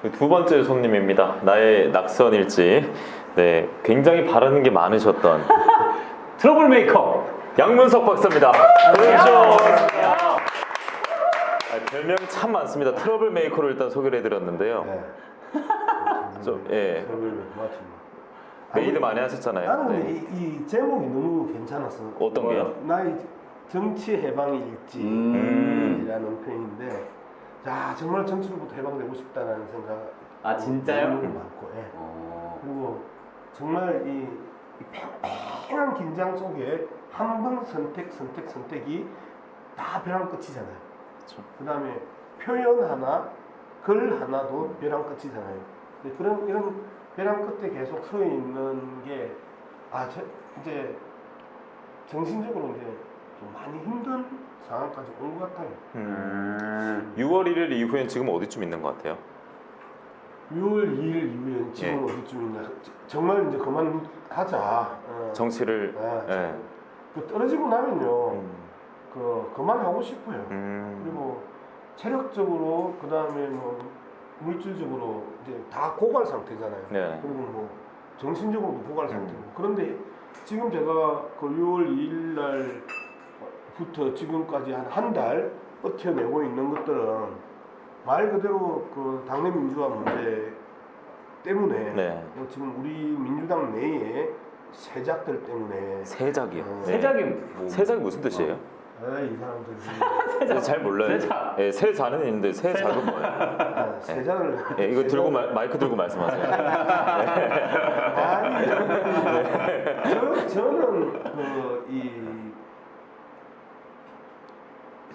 두 번째 손님입니다. 나의 낙선 일지. 네, 굉장히 바라는 게 많으셨던 트러블 메이커 양문석 박사입니다. 그렇죠. 별명이 참 많습니다. 트러블 메이커를 일단 소개를 해드렸는데요. 네. 좀, 예. 맞습니다. 메이드 많이 하셨잖아요. 나는 근데 네. 이 제목이 너무 괜찮았어. 어떤 게요? 나의 정치 해방 일지라는 표현인데, 자 정말 정치로부터 해방되고 싶다라는 생각. 아, 진짜요? 너무 많고, 예. 그리고 정말 이 팽팽한 긴장 속에 한 번 선택이 다 벼랑 끝이잖아요. 그렇죠. 그다음에 표현 하나, 글 하나도 벼랑 끝이잖아요. 근데 그런 이런 벼랑 끝에 계속 서 있는 게 이제 정신적으로 이제 좀 많이 힘든 상황까지 온 것 같아요. 6월 1일 이후엔 지금 어디쯤 있는 것 같아요? 6월 2일 이후에 지금 예. 어디쯤 있냐? 정말 이제 그만하자. 정치를 예. 그 떨어지고 나면요, 그만하고 싶어요. 음. 그리고 체력적으로 그 다음에 뭐 물질적으로 이제 다 고갈 상태잖아요. 네. 그리고 뭐 정신적으로도 고갈 상태고. 그런데 지금 제가 그 6월 2일 날부터 지금까지 한 달 버텨내고 있는 것들은 말 그대로 그 당내 민주화 문제 때문에 네. 지금 우리 민주당 내에 세작들 때문에 세작이요. 네. 세작이 뭐 세작이 무슨 뜻이에요? 이 사람들이 잘 몰라요. 세작. 예, 세자는 있는데 세작은 뭐예요? 세작을 예, 이거 들고 마이크 들고 말씀하세요. 아니 저는 그이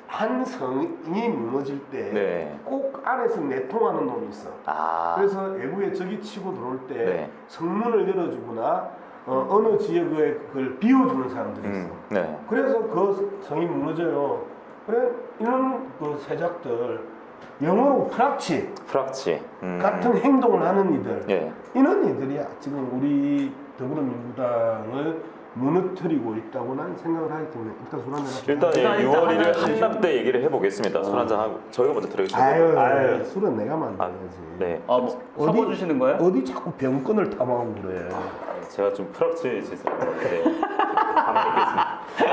한 성이 무너질 때 꼭 네. 안에서 내통하는 놈이 있어. 아. 그래서 외부에 적이 치고 들어올 때 네. 성문을 열어주거나 어느 지역에 그걸 비워주는 사람들이 있어. 네. 그래서 그 성이 무너져요. 그래 이런 그 세작들, 영어로 프락치 프락치. 같은 행동을 하는 이들, 예. 이런 이들이 지금 우리 더불어민주당을 무너뜨리고 있다고 난 생각을 하기 때문에 일단 술 한잔 합시다. 일단 일단 6월 1일 하나 한납 때 얘기를 해보겠습니다. 술 한잔 하고 저희가 먼저 드리겠습니다. 아유, 술은 내가 만들어야지. 네. 아, 뭐 사봐주시는 거예요? 어디 자꾸 병건을 탐하고 그래. 제가 좀 프락치 짓을 네. 가만히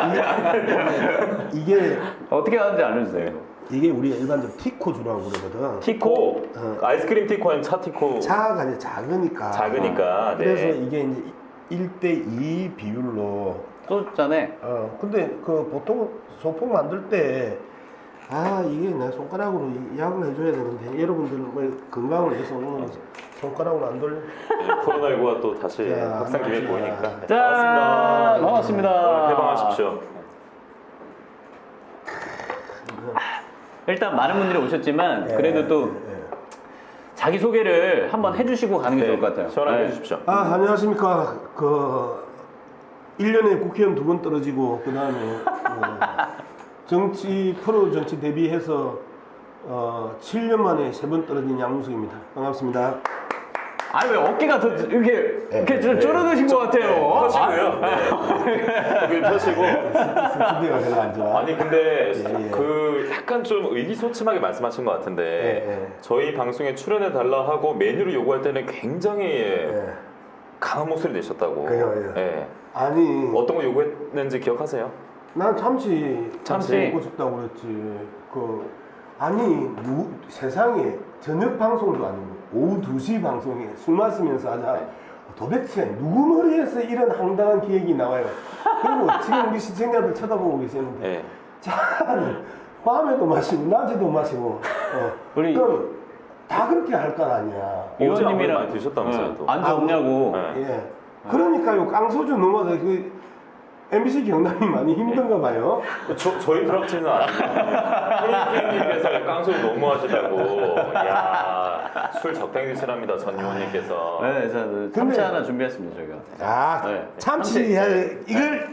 있겠습니다. 이게 어떻게 하는지 알려주세요. 이게 우리가 일반적으로 티코주라고 그러거든. 티코. 아이스크림 티코 아니면 차 티코. 차가 이제 작으니까. 작으니까. 네. 그래서 이게 이제 1대2 비율로. 소주잔에 근데 그 보통 소폭 만들 때 이게 내 손가락으로 약을 해줘야 되는데 여러분들은 뭐 건강을 위해서 오늘 손가락으로 안 돌려. 네, 코로나19가 또 다시 야, 확산 기획 보이니까. 네, 짠! 반갑습니다. 해방하십시오. 일단 많은 분들이 오셨지만 그래도 또 자기 소개를 한번 해주시고 가는 게 좋을 것 같아요. 시원하게 네. 해주십시오. 안녕하십니까. 1년에 국회의원 2번 떨어지고, 그 다음에 프로 정치 데뷔해서 7년 만에 3번 떨어진 양문석입니다. 반갑습니다. 아니 왜 어깨가 더 이렇게 좀 줄어드신 것 같아요. 펴시고요. 여기 펴시고. 스튜디오가 별로 안 좋아. 아니 근데 예. 그 약간 좀 의기소침하게 말씀하신 것 같은데 저희 방송에 출연해 달라 하고 메뉴를 요구할 때는 굉장히 강한 목소리 내셨다고. 그래요, 예. 아니, 어떤 거 요구했는지 기억하세요? 난 참치 참치. 먹고 싶다고 그랬지. 세상에 저녁 방송도 아니고 오후 2시 방송에 술 마시면서 하자. 도대체 누구 머리에서 이런 황당한 기획이 나와요? 그리고 지금 우리 시청자들 쳐다보고 계시는데 예. 차는 밤에도 마시고 낮에도 마시고 우리 그럼 다 그렇게 할 건 아니야. 의원님이랑 많이 드셨다면서요, 또. 안주 없냐고. 네. 예. 그러니까요, 깡소주 넘어서 MBC 경남이 많이 힘든가 봐요. 저희 프락치는 아닙니다. KK님께서 깡소리 너무 하시다고. 이야, 술 적당히 드시랍니다, 전 의원님께서. 네, 저 참치 하나 준비했습니다 저희가. 네. 참치 이걸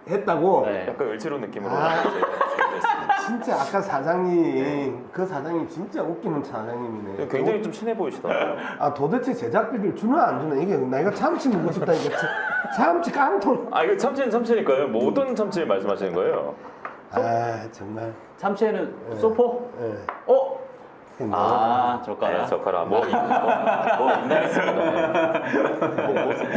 했다고? 네. 약간 을지로 느낌으로 아. 저희가 준비했습니다. 진짜 아까 사장님, 그 사장님 진짜 웃기는 사장님이네. 굉장히 좀 친해 보이시더라고요. 도대체 제작비를 주나 안 주나? 이게 내가 참치 먹고 싶다니까. 참치 깡통. 이거 참치는 참치니까요. 뭐 어떤 참치를 말씀하시는 거예요? 정말. 참치에는 소포? 예. 아, 젓가락. 젓가락. 뭐 인간했습니다.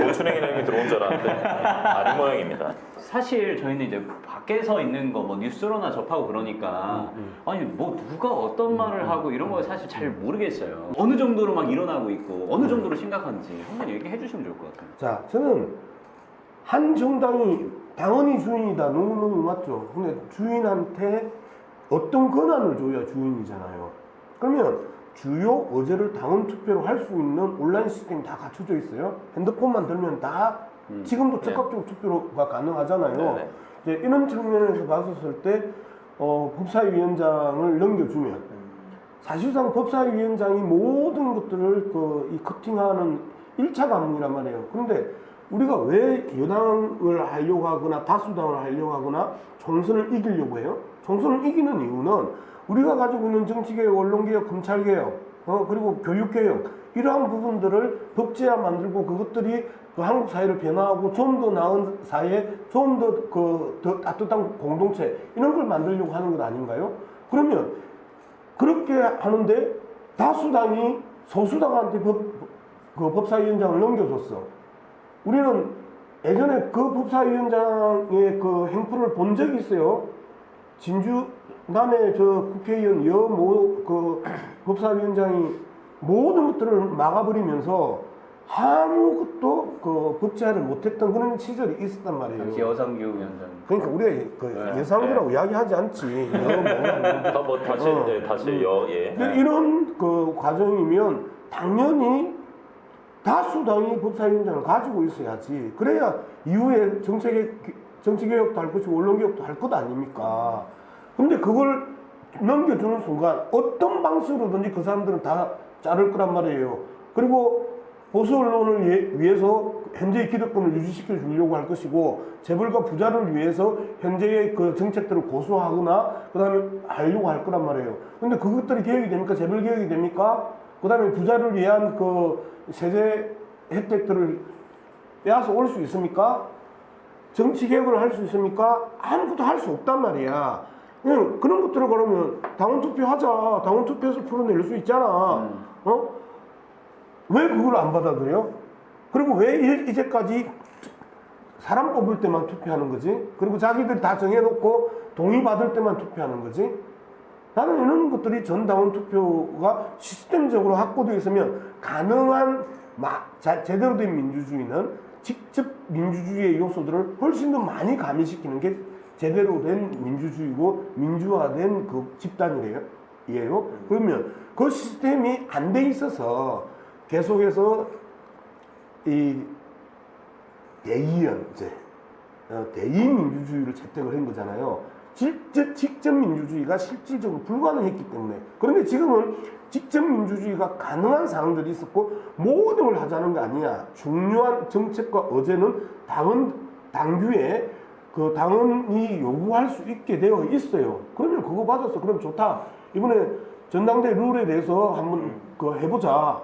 고추냉이라는 게 들어온 줄 알았는데 아리 모양입니다. 사실 저희는 이제 밖에서 있는 거 뭐 뉴스로나 접하고 그러니까 아니 뭐 누가 어떤 말을 하고 이런 거 사실 잘 모르겠어요. 어느 정도로 막 일어나고 있고 어느 정도로 심각한지 한번 얘기해 주시면 좋을 것 같아요. 자, 저는 한 정당이 당연히 주인이다. 너무너무 맞죠. 근데 주인한테 어떤 권한을 줘야 주인이잖아요. 그러면 주요 의제를 당원 투표로 할 수 있는 온라인 시스템이 다 갖춰져 있어요. 핸드폰만 들면 다 지금도 적극적 투표가 가능하잖아요. 네네. 이제 이런 측면에서 봤었을 때 법사위원장을 넘겨주면 사실상 법사위원장이 모든 것들을 이 커팅하는 1차 관문이란 말이에요. 그런데 우리가 왜 여당을 하려고 하거나 다수당을 하려고 하거나 총선을 이기려고 해요? 총선을 이기는 이유는 우리가 가지고 있는 정치개혁, 언론개혁, 검찰개혁, 그리고 교육개혁 이러한 부분들을 법제화 만들고 그것들이 그 한국 사회를 변화하고 좀 더 나은 사회, 좀 더 따뜻한 공동체 이런 걸 만들려고 하는 것 아닌가요? 그러면 그렇게 하는데 다수당이 소수당한테 법사위원장을 넘겨줬어. 우리는 예전에 그 법사위원장의 그 행포를 본 적이 있어요. 진주남의 저 국회의원 그 법사위원장이 모든 것들을 막아버리면서 아무것도 그 법제화를 못했던 그런 시절이 있었단 말이에요. 당시 여상규 위원장. 그러니까 우리가 그 예상이라고 이야기하지 않지. 뭐 다시 예. 이런 그 과정이면 당연히 다수당이 법사위원장을 가지고 있어야지. 그래야 이후에 정치개혁도 할 것이고 언론개혁도 할 것 아닙니까? 근데 그걸 넘겨주는 순간 어떤 방식으로든지 그 사람들은 다 자를 거란 말이에요. 그리고 보수 언론을 위해서 현재의 기득권을 유지시켜 주려고 할 것이고 재벌과 부자를 위해서 현재의 그 정책들을 고수하거나 그 다음에 하려고 할 거란 말이에요. 근데 그것들이 개혁이 됩니까? 재벌 개혁이 됩니까? 그 다음에 부자를 위한 그 세제 혜택들을 빼앗아 올 수 있습니까? 정치 개혁을 할 수 있습니까? 아무것도 할 수 없단 말이야. 그냥 그런 것들을 그러면 당원 투표하자. 당원 투표에서 풀어낼 수 있잖아. 왜 그걸 안 받아들여? 그리고 왜 이제까지 사람 뽑을 때만 투표하는 거지? 그리고 자기들이 다 정해놓고 동의 받을 때만 투표하는 거지? 나는 이런 것들이 전당원 투표가 시스템적으로 확보되어 있으면 가능한 제대로 된 민주주의는 직접 민주주의의 요소들을 훨씬 더 많이 가미시키는 게 제대로 된 민주주의고 민주화된 그 집단이에요. 그러면 그 시스템이 안 돼 있어서 계속해서 이 대의연제, 대의민주주의를 채택을 한 거잖아요. 직접 민주주의가 실질적으로 불가능했기 때문에. 그런데 지금은 직접 민주주의가 가능한 상황들이 있었고 모든 걸 하자는 거 아니야. 중요한 정책과 의제는 당규에 그 당원이 요구할 수 있게 되어 있어요. 그러면 그거 받았어. 그럼 좋다. 이번에 전당대 룰에 대해서 한번 해보자.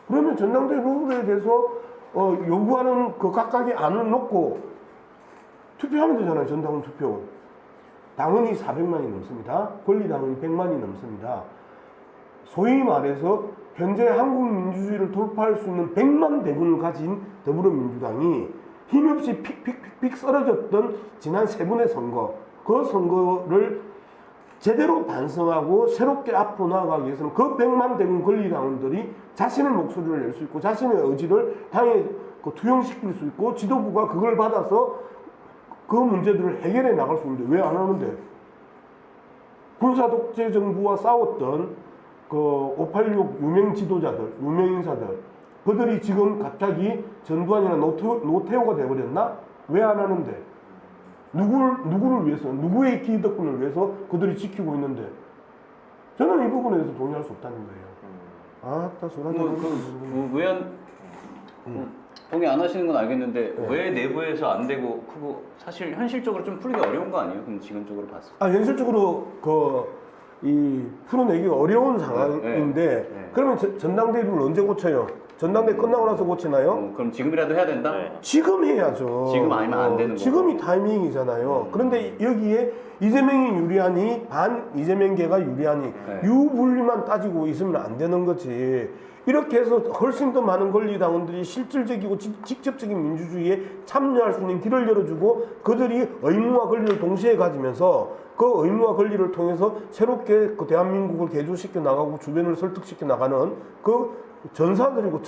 그러면 전당대 룰에 대해서 요구하는 그 각각의 안을 놓고 투표하면 되잖아요. 전당원 투표. 당원이 400만이 넘습니다. 권리당원이 100만이 넘습니다. 소위 말해서 현재 한국 민주주의를 돌파할 수 있는 100만 대군을 가진 더불어민주당이 힘없이 픽픽픽 쓰러졌던 지난 3번의 선거, 그 선거를 제대로 반성하고 새롭게 앞으로 나아가기 위해서는 그 100만 대군 권리당원들이 자신의 목소리를 낼 수 있고 자신의 의지를 당에 투영시킬 수 있고 지도부가 그걸 받아서 그 문제들을 해결해 나갈 수 있는데 왜 안 하는데? 군사독재 정부와 싸웠던 그 586 유명 지도자들, 유명 인사들, 그들이 지금 갑자기 전두환이나 노태우가 돼버렸나? 왜 안 하는데? 누구를 위해서, 누구의 기득권을 위해서 그들이 지키고 있는데? 저는 이 부분에 대해서 동의할 수 없다는 거예요. 아따, 의원 동의 안 하시는 건 알겠는데 왜 내부에서 안 되고 그거 사실 현실적으로 좀 풀기 어려운 거 아니에요? 그럼 지금적으로 봤을 때. 현실적으로 풀어내기 어려운 상황인데 그러면 전당대회를 언제 고쳐요? 전당대 끝나고 나서 고치나요? 그럼 지금이라도 해야 된다? 네. 지금 해야죠. 지금 아니면 안 되는 거죠. 지금이 타이밍이잖아요. 그런데 여기에 이재명이 유리하니 반 이재명계가 유리하니 네. 유불리만 따지고 있으면 안 되는 거지. 이렇게 해서 훨씬 더 많은 권리당원들이 실질적이고 직접적인 민주주의에 참여할 수 있는 길을 열어주고 그들이 의무와 권리를 동시에 가지면서 그 의무와 권리를 통해서 새롭게 그 대한민국을 개조시켜 나가고 주변을 설득시켜 나가는 그 전사들이고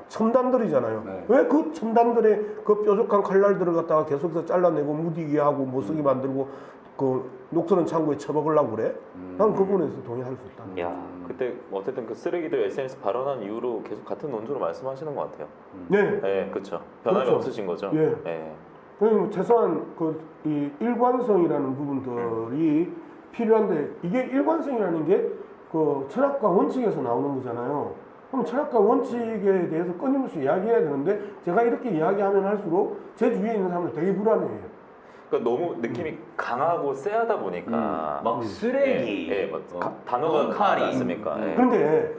첨단들이잖아요. 네. 왜 그 첨단들의 그 뾰족한 칼날들을 갖다가 계속해서 잘라내고 무디게 하고 못쓰게 만들고 그 녹슬은 창고에 처박으려고 그래? 난 그 부분에서 동의할 수 있다. 야, 그때 어쨌든 그 쓰레기들 SNS 발언한 이후로 계속 같은 논조로 말씀하시는 것 같아요. 네. 네, 그렇죠. 변함이 그렇죠. 없으신 거죠. 예. 네. 그리고 최소한 이 일관성이라는 부분들이 필요한데 이게 일관성이라는 게 그 철학과 원칙에서 나오는 거잖아요. 그럼 철학과 원칙에 대해서 끊임없이 이야기해야 되는데 제가 이렇게 이야기하면 할수록 제 주위에 있는 사람들 되게 불안해해요. 그러니까 너무 느낌이 강하고 쎄하다 보니까 막 쓰레기, 예, 막 단어가 강하지 않습니까? 예. 그런데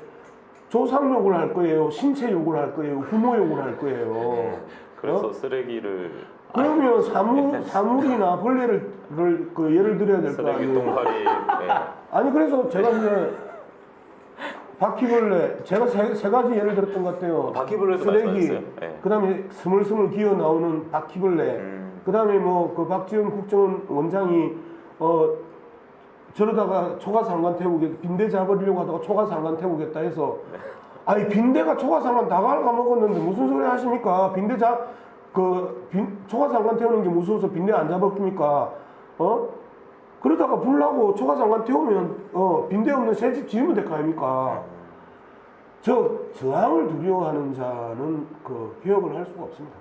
조상 욕을 할 거예요, 신체 욕을 할 거예요, 부모 욕을 할 거예요. 그래서 쓰레기를 그러면 사물이나 벌레를 그 예를 들어야 될 거 쓰레기 아니에요. 똥파리 예. 아니 그래서 제가 이제 바퀴벌레 제가 세 가지 예를 들었던 것 같아요. 바퀴벌레도 쓰레기, 말씀하셨어요. 예. 그다음에 스물스물 기어 나오는 바퀴벌레, 그다음에 뭐 그 박지원 국정원 원장이 저러다가 초가상관 태우게 빈대 잡으려고 하다가 초가상관 태우겠다 해서 아니 빈대가 초가상관 다 갉아먹었는데 무슨 소리 하십니까? 초가상관 태우는 게 무서워서 빈대 안 잡았습니까? 그러다가 불나고 초가상관 태우면 빈대 없는 새 집 지으면 될 거 아닙니까? 저항을 두려워하는 자는 그 개혁을 할 수가 없습니다.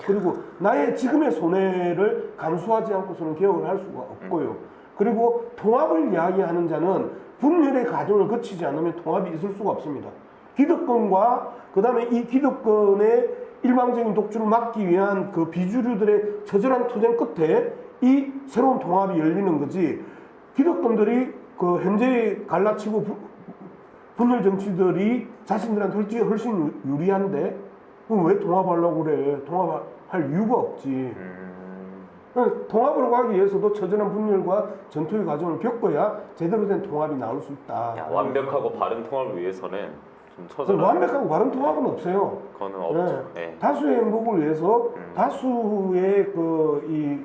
그리고 나의 지금의 손해를 감수하지 않고서는 개혁을 할 수가 없고요. 그리고 통합을 이야기하는 자는 분열의 과정을 거치지 않으면 통합이 있을 수가 없습니다. 기득권과 그 다음에 이 기득권의 일방적인 독주를 막기 위한 그 비주류들의 처절한 투쟁 끝에 이 새로운 통합이 열리는 거지. 기득권들이 그 현재 갈라치고 분열 정치들이 자신들한테 훨씬 유리한데 그럼 왜 통합하려고 그래? 통합할 이유가 없지. 통합으로 가기 위해서도 처절한 분열과 전투의 과정을 겪어야 제대로 된 통합이 나올 수 있다. 야, 완벽하고 바른 통합을 위해서는 좀 처절한 완벽하고 바른 통합은 없어요. 그거는 없죠. 예. 다수의 행복을 위해서 다수의 이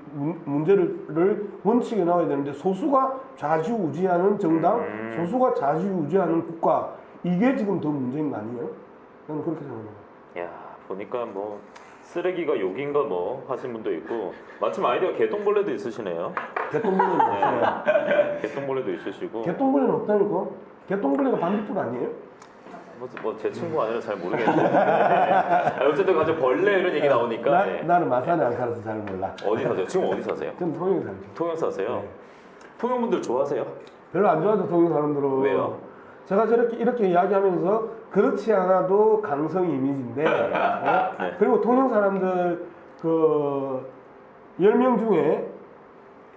문제를 원칙에 나와야 되는데 소수가 좌지우지하는 정당, 소수가 좌지우지하는 국가 이게 지금 더 문제인 거 아니에요? 저는 그렇게 생각합니다. 야, 보니까 뭐 쓰레기가 욕인가 뭐 하신 분도 있고 마침 아이디어 개똥벌레도 있으시네요. 개똥벌레는 없어요. 개똥벌레도 있으시고 개똥벌레는 없다니까? 개똥벌레가 반딧불 아니에요? 뭐 제 친구 아니라 잘 모르겠는데 어쨌든 가서 벌레 이런 얘기 나오니까 네. 나는 마산에 안 살아서 잘 몰라. 어디 사세요? 지금 어디 사세요? 전 통영에 살죠. 통영 사세요? 네. 통영분들 좋아하세요? 별로 안 좋아하죠, 통영 사람들은. 왜요? 제가 이렇게 이야기하면서 그렇지 않아도 강성 이미지인데 네. 그리고 통영 사람들 10명 중에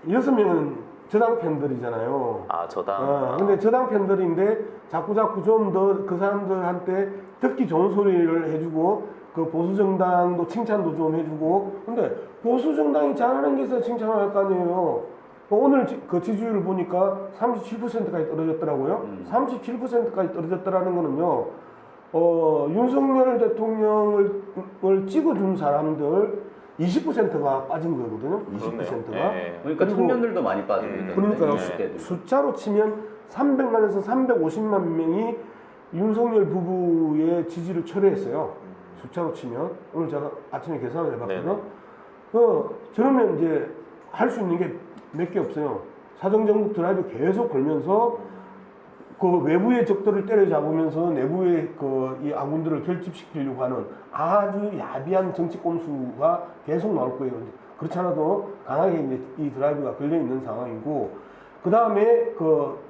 6명은 저당 팬들이잖아요. 아 저당. 근데 저당 팬들인데 자꾸 좀 더 그 사람들한테 듣기 좋은 소리를 해주고 그 보수 정당도 칭찬도 좀 해주고 근데 보수 정당이 잘하는 게 있어야 칭찬을 할 거 아니에요. 오늘 그 지지율을 보니까 37%까지 떨어졌더라고요. 37%까지 떨어졌더라는 거는요. 윤석열 대통령을 찍어준 사람들 20%가 빠진 거거든요. 20%가. 네. 그러니까 그리고- 청년들도 많이 빠집니다. 그러니까요. 20대들. 숫자로 치면 300만에서 350만 명이 윤석열 부부의 지지를 철회했어요. 숫자로 치면 오늘 제가 아침에 계산을 해봤거든요. 네네. 저러면 이제 할 수 있는 게 몇 개 없어요. 사정정국 드라이브 계속 걸면서 그 외부의 적들을 때려잡으면서 내부의 이 아군들을 결집시키려고 하는 아주 야비한 정치 꼼수가 계속 나올 거예요. 그렇지 않아도 강하게 이제 이 드라이브가 걸려 있는 상황이고, 그 다음에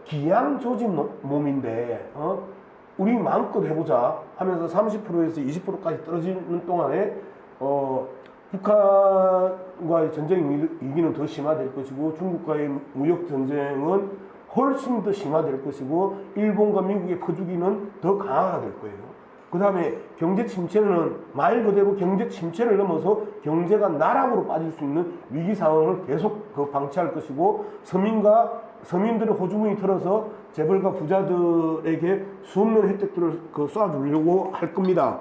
기양 조직 몸인데, 우리 마음껏 해보자 하면서 30%에서 20%까지 떨어지는 동안에, 북한과의 전쟁 위기는 더 심화될 것이고 중국과의 무역 전쟁은 훨씬 더 심화될 것이고 일본과 미국의 퍼주기는 더 강화가 될 거예요. 그 다음에 경제 침체는 말 그대로 경제 침체를 넘어서 경제가 나락으로 빠질 수 있는 위기 상황을 계속 방치할 것이고 서민들의 호주머니 털어서 재벌가 부자들에게 수없는 혜택들을 쏴주려고 할 겁니다.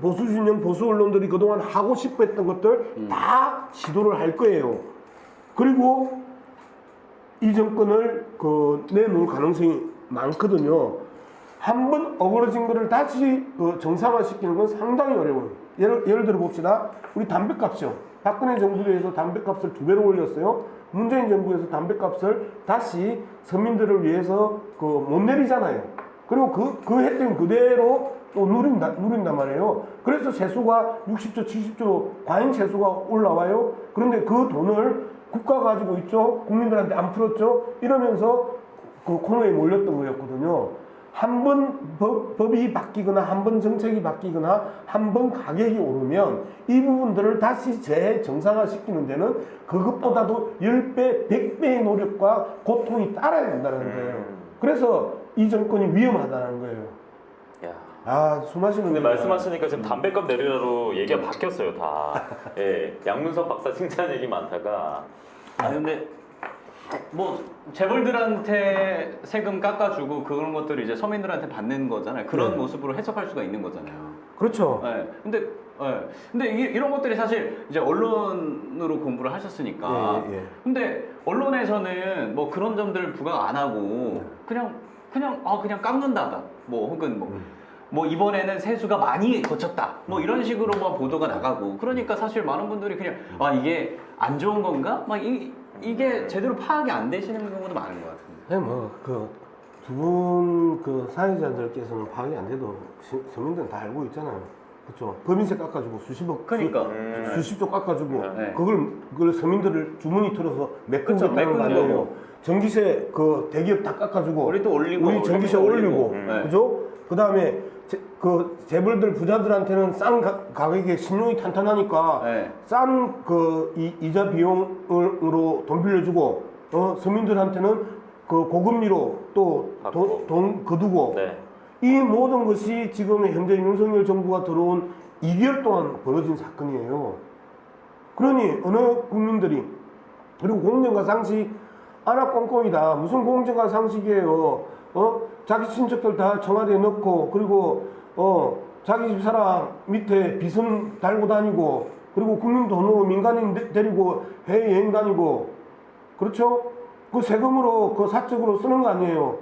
보수 진영 보수 언론들이 그동안 하고 싶어 했던 것들 다 시도를 할 거예요. 그리고 이 정권을 내놓을 가능성이 많거든요. 한번 어그러진 거를 다시 정상화시키는 건 상당히 어려워요. 예를 들어 봅시다. 우리 담배값이요. 박근혜 정부에서 담배값을 2배로 올렸어요. 문재인 정부에서 담배값을 다시 서민들을 위해서 못 내리잖아요. 그리고 그 혜택은 그대로 또 누린단 말이에요. 그래서 세수가 60조, 70조 과잉 세수가 올라와요. 그런데 그 돈을 국가가 가지고 있죠. 국민들한테 안 풀었죠. 이러면서 그 코너에 몰렸던 거였거든요. 한 번 법이 바뀌거나 한 번 정책이 바뀌거나 한 번 가격이 오르면 이 부분들을 다시 재정상화시키는 데는 그것보다도 10배, 100배의 노력과 고통이 따라야 된다는 거예요. 그래서 이 정권이 위험하다는 거예요. 야. 술 마시는 근데 말씀하시니까 지금 담배값 내리라로 얘기가 바뀌었어요, 다. 예, 양문석 박사 칭찬 얘기 많다가. 아니 근데 뭐 재벌들한테 세금 깎아주고 그런 것들을 이제 서민들한테 받는 거잖아요. 그런 네. 모습으로 해석할 수가 있는 거잖아요. 그렇죠. 네. 근데 이런 것들이 사실 이제 언론으로 공부를 하셨으니까. 예. 근데 언론에서는 뭐 그런 점들을 부각 안 하고 그냥 깎는다. 뭐 혹은 뭐 이번에는 세수가 많이 거쳤다. 뭐 이런 식으로만 보도가 나가고. 그러니까 사실 많은 분들이 그냥 이게 안 좋은 건가? 막 이게 제대로 파악이 안 되시는 경우도 많은 것 같은데. 두 분 사회자들께서는 파악이 안 돼도 서민들은 다 알고 있잖아요. 그렇죠. 법인세 깎아주고 수십억, 그러니까. 수십조 깎아주고 네. 그걸 서민들을 주머니 털어서 메꾸고 그쵸, 있다는 거 메꾸려고. 아니에요. 전기세 대기업 다 깎아주고 우리 또 올리고 우리 전기세 올리고 네. 그죠? 그 다음에 재벌들 부자들한테는 싼 가격에 신용이 탄탄하니까 네. 싼 이자 비용으로 돈 빌려주고 서민들한테는 고금리로 또 돈 거두고 네. 이 모든 것이 지금 현재 윤석열 정부가 들어온 2개월 동안 벌어진 사건이에요. 그러니 어느 국민들이 그리고 공정과 상식 아나 꼼꼼이다. 무슨 공정과 상식이에요. 자기 친척들 다 청와대에 넣고 그리고 자기 집사람 밑에 비선 달고 다니고 그리고 국민 돈으로 민간인 데리고 해외여행 다니고 그렇죠? 그 세금으로 사적으로 쓰는 거 아니에요.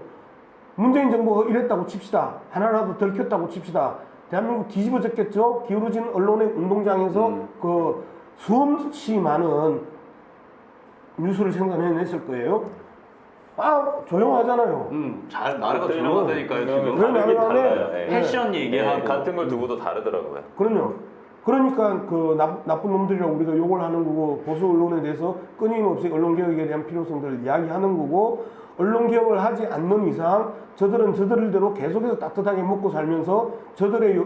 문재인 정부가 이랬다고 칩시다. 하나라도 들켰다고 칩시다. 대한민국 뒤집어졌겠죠? 기울어진 언론의 운동장에서 수없이 많은 뉴스를 생산해냈을 거예요. 조용하잖아요. 잘 나라가 조용하다니까요 지금. 그러면 달라요. 예. 패션 얘기하고 예, 같은 걸 두고도 다르더라고요. 그러니까 나쁜 놈들이라고 우리가 욕을 하는 거고 보수 언론에 대해서 끊임없이 언론개혁에 대한 필요성들을 이야기하는 거고 언론개혁을 하지 않는 이상 저들은 저들대로 계속해서 따뜻하게 먹고 살면서 저들의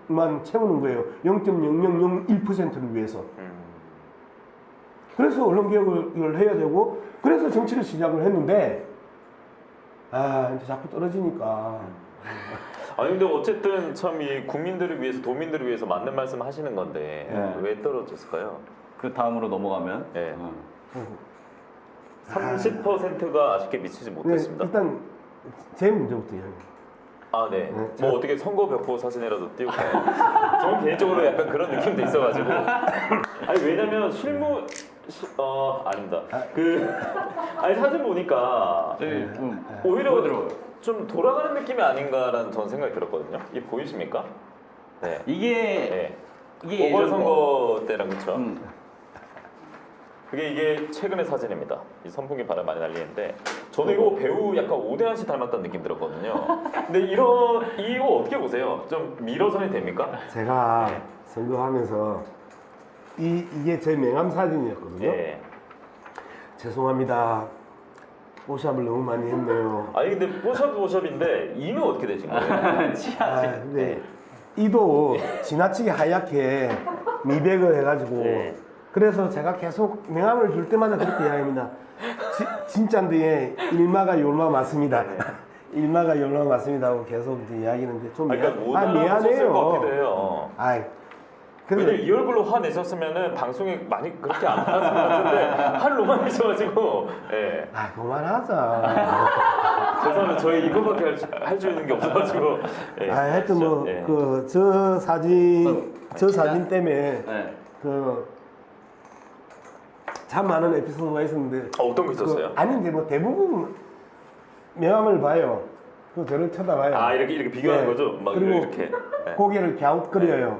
이익만 채우는 거예요. 0.0001%를 위해서. 그래서 언론개혁을 해야 되고 그래서 정치를 시작을 했는데 이제 자꾸 떨어지니까 아니 근데 어쨌든 참 이 국민들을 위해서 도민들을 위해서 맞는 말씀 하시는 건데 왜 떨어졌을까요? 그 다음으로 넘어가면 네. 30%가 아쉽게 미치지 못했습니다. 일단 제 문제부터 이야기해요. 네. 뭐 어떻게 선거 벽보 사진이라도 띄울까요? 저는 개인적으로 약간 그런 느낌도 있어가지고. 아니 왜냐면 아닙니다. 아니 사진 보니까 오히려 좀 돌아가는 느낌이 아닌가라는 전 생각이 들었거든요. 이 보이십니까? 네. 이게 보궐선거 때랑 그쵸? 이게 최근의 사진입니다. 이 선풍기 바람 많이 날리는데 저도 이거 배우 약간 오대환 씨 닮았다는 느낌 들었거든요. 근데 이거 어떻게 보세요? 좀 밀어서는 됩니까? 제가 선거하면서 이게 제 명함 사진이었거든요. 네. 죄송합니다. 뽀샵을 너무 많이 했네요. 아니 근데 뽀샵인데 이는 어떻게 되신 거예요? 근데 이도 지나치게 하얗게 미백을 해가지고 그래서 제가 계속 명함을 줄 때마다 그렇게 이야기합니다. 진짜인데 일마가 요마 맞습니다. 일마가 연락 왔습니다 하고 계속 이제 이야기하는데 좀 그러니까 못 미안해요. 알아보셨을 것 같기도 해요. 아이, 근데 근데 이 얼굴로 화내셨으면은 방송에 많이 그렇게 안 나왔을 것 같은데 한 로만 있어가지고 예. 그만하자. 죄송합니다. 저희 이거밖에 할 수 있는 게 없어가지고 예. 하여튼 뭐 예. 그 저 사진 때문에 네. 그 참 많은 에피소드가 있었는데 어떤 거 있었어요? 아니 이제 뭐 대부분 명함을 봐요. 그 저를 쳐다봐요. 아 이렇게 비교하는 네. 거죠? 막 그리고 이렇게 예. 고개를 갸웃거려요.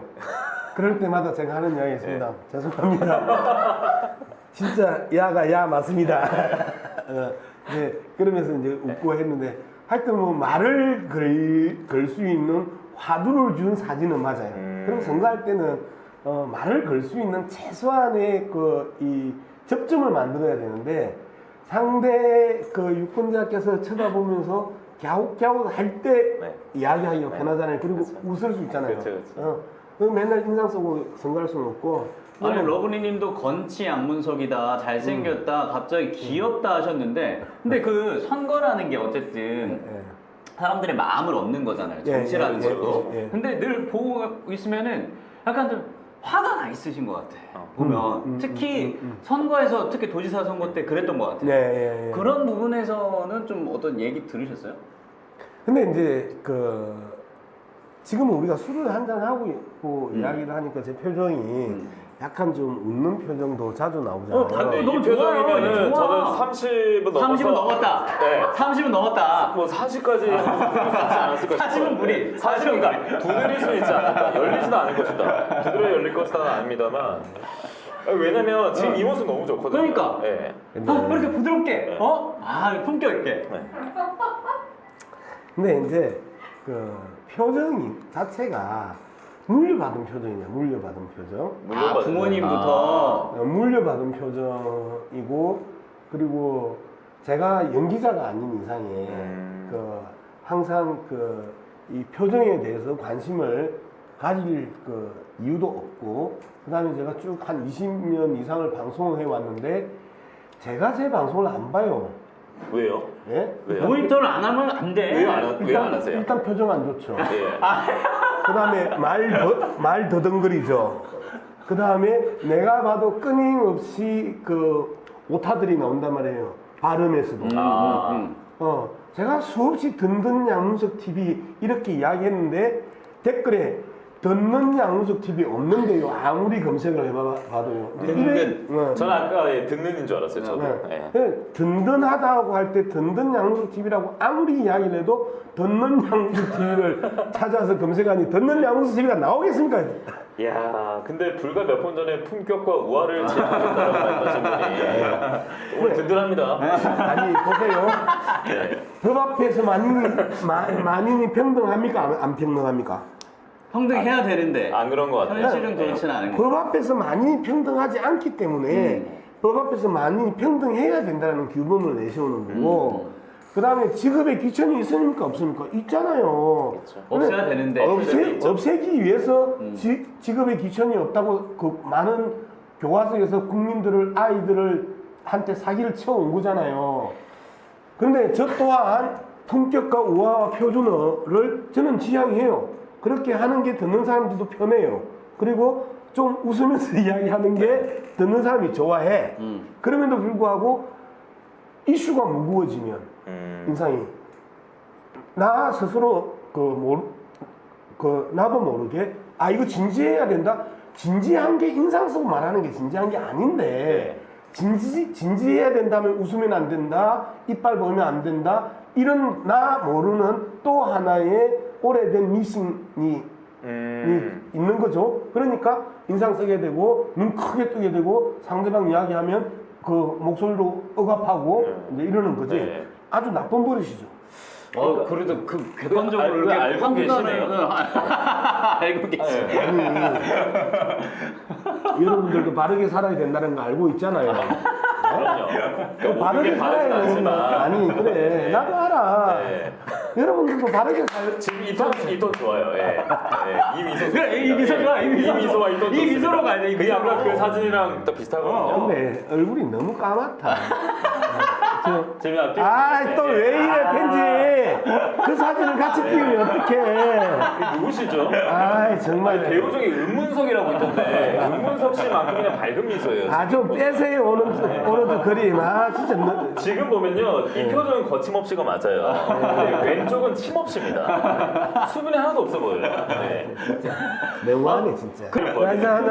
그럴 때마다 제가 하는 이야기 있습니다. 죄송합니다. 진짜 야가 야 맞습니다. 네, 그러면서 이제 웃고 했는데 하여튼 뭐 말을 걸 수 있는 화두를 준 사진은 맞아요. 그럼 선거할 때는 말을 걸 수 있는 최소한의 이 접점을 만들어야 되는데 상대 그 유권자께서 쳐다보면서 갸웃갸웃 할 때 네. 이야기하기가 네. 편하잖아요. 그리고 그렇죠. 웃을 수 있잖아요. 그렇죠. 그럼 맨날 인상 쓰고 선거할 수는 없고. 아니 러브리님도 건치 안문석이다 잘생겼다 갑자기 귀엽다 하셨는데 근데 그 선거라는 게 어쨌든 예. 사람들의 마음을 얻는 거잖아요 예, 정치라는 예, 것도 예, 예. 근데 늘 보고 있으면은 약간 좀 화가 나 있으신 것 같아 보면 특히 선거에서 특히 도지사 선거 때 그랬던 것 같아요 예. 그런 부분에서는 좀 어떤 얘기 들으셨어요? 근데 이제 지금은 우리가 술을 한잔 하고 있고 이야기를 하니까 제 표정이 약간 좀 웃는 표정도 자주 나오잖아요. 근데 너무 이 좋아요. 표정이면은 좋아. 저는 30은 넘어서 30은 넘었다 네. 30은 넘었다 뭐 40까지 두드릴 수 있지 않았을까 40은 무리. 40은 그러니까 두드릴 수 있지 않을까 열리지는 않을 것이다 두드려 열릴 것은 아닙니다만 왜냐면 지금 이 모습 너무 좋거든요 그러니까. 예. 근데, 이렇게 부드럽게 품격 있게 네. 근데 이제 그 표정이 자체가 물려받은 표정이냐, 물려받은 표정. 부모님부터 물려받은 표정이고 그리고 제가 연기자가 아닌 이상에 항상 이 표정에 대해서 관심을 가질 이유도 없고 그다음에 제가 쭉 한 20년 이상을 방송을 해왔는데 제가 제 방송을 안 봐요. 왜요? 예? 왜요? 모니터를 안 하면 안 돼. 왜 안 하세요? 일단 표정 안 좋죠. 예. 그다음에 말 더듬거리죠. 그다음에 내가 봐도 끊임없이 오타들이 나온단 말이에요. 발음에서도. 제가 수없이 듣는 양문석 TV 이렇게 이야기했는데 댓글에 듣는 양문석 TV 없는데요. 아무리 검색을 해봐도요. 저는 아까 듣는인 줄 알았어요. 저도. 예. 든든하다고 할 때 든든 양문석 TV라고 아무리 이야기를 해도 듣는 양문석 TV를 찾아서 검색하니 듣는 양문석 TV가 나오겠습니까? 이야, 근데 불과 몇 분 전에 품격과 우아를 지향하겠다고 말씀하신 분이 오늘 든든합니다. 아니 보세요. 예. 법 앞에서 만인이 평등합니까? 안 평등합니까? 평등해야 되는데 안 그런 것 같아요. 현실은 그렇지는 않은 거. 법 앞에서 만인이 평등하지 않기 때문에 법 앞에서 만인이 평등해야 된다는 규범을 내세우는 거고 그 다음에 직업에 귀천이 있습니까? 없습니까? 있잖아요. 그렇죠. 없애야 되는데 없애기 위해서 직업에 귀천이 없다고 그 많은 교과서에서 아이들을 한테 사기를 쳐온 거잖아요. 그런데 저 또한 품격과 우아와 표준어를 저는 지향해요. 그렇게 하는 게 듣는 사람들도 편해요. 그리고 좀 웃으면서 이야기하는 게 듣는 사람이 좋아해. 그럼에도 불구하고 이슈가 무거워지면 인상이 나 스스로 나도 모르게 이거 진지해야 된다. 진지한 게 인상 쓰고 말하는 게 진지한 게 아닌데 진지해야 된다면 웃으면 안 된다. 이빨 보면 안 된다. 이런 나 모르는 또 하나의 오래된 미신이 있는 거죠. 그러니까 인상 쓰게 되고 눈 크게 뜨게 되고 상대방 이야기하면 그 목소리로 억압하고 이제 이러는 거지. 네. 아주 나쁜 버릇이죠. 그래도 객관적으로 이렇게 알고 계시네요. 알고 계시네요. 아니, 여러분들도 바르게 살아야 된다는 거 알고 있잖아요. 그럼요. 바르게 살아야 되는 거 않지만. 아니 그래 나도 알아. 네. 여러분들도 바르게 살. 지금 이 톤 좋아요. 예. 이 미소. 그래, 이 미소 좋아, 이 미소. 이 미소와 이 톤. 이 미소로 가야 돼, 이 그게 미소로. 아까 그 사진이랑 또 비슷하거든요. 근데 얼굴이 너무 까맣다. 지금 앞에 또 왜 이래 편지? 그 사진을 같이 띄우면 어떡해? 누구시죠? 정말. 아니, 배우 중에 은문석이라고 있던데 은문석 씨만큼 그냥 밝은 미소예요. 좀 빼세요 오늘도 그림. 진짜. 지금 보면요 이 표정은 거침없이가 맞아요. 근데 왼쪽은 침없이입니다. 수분이 하나도 없어 보여요. 네. 너무하네 진짜. 짜잔.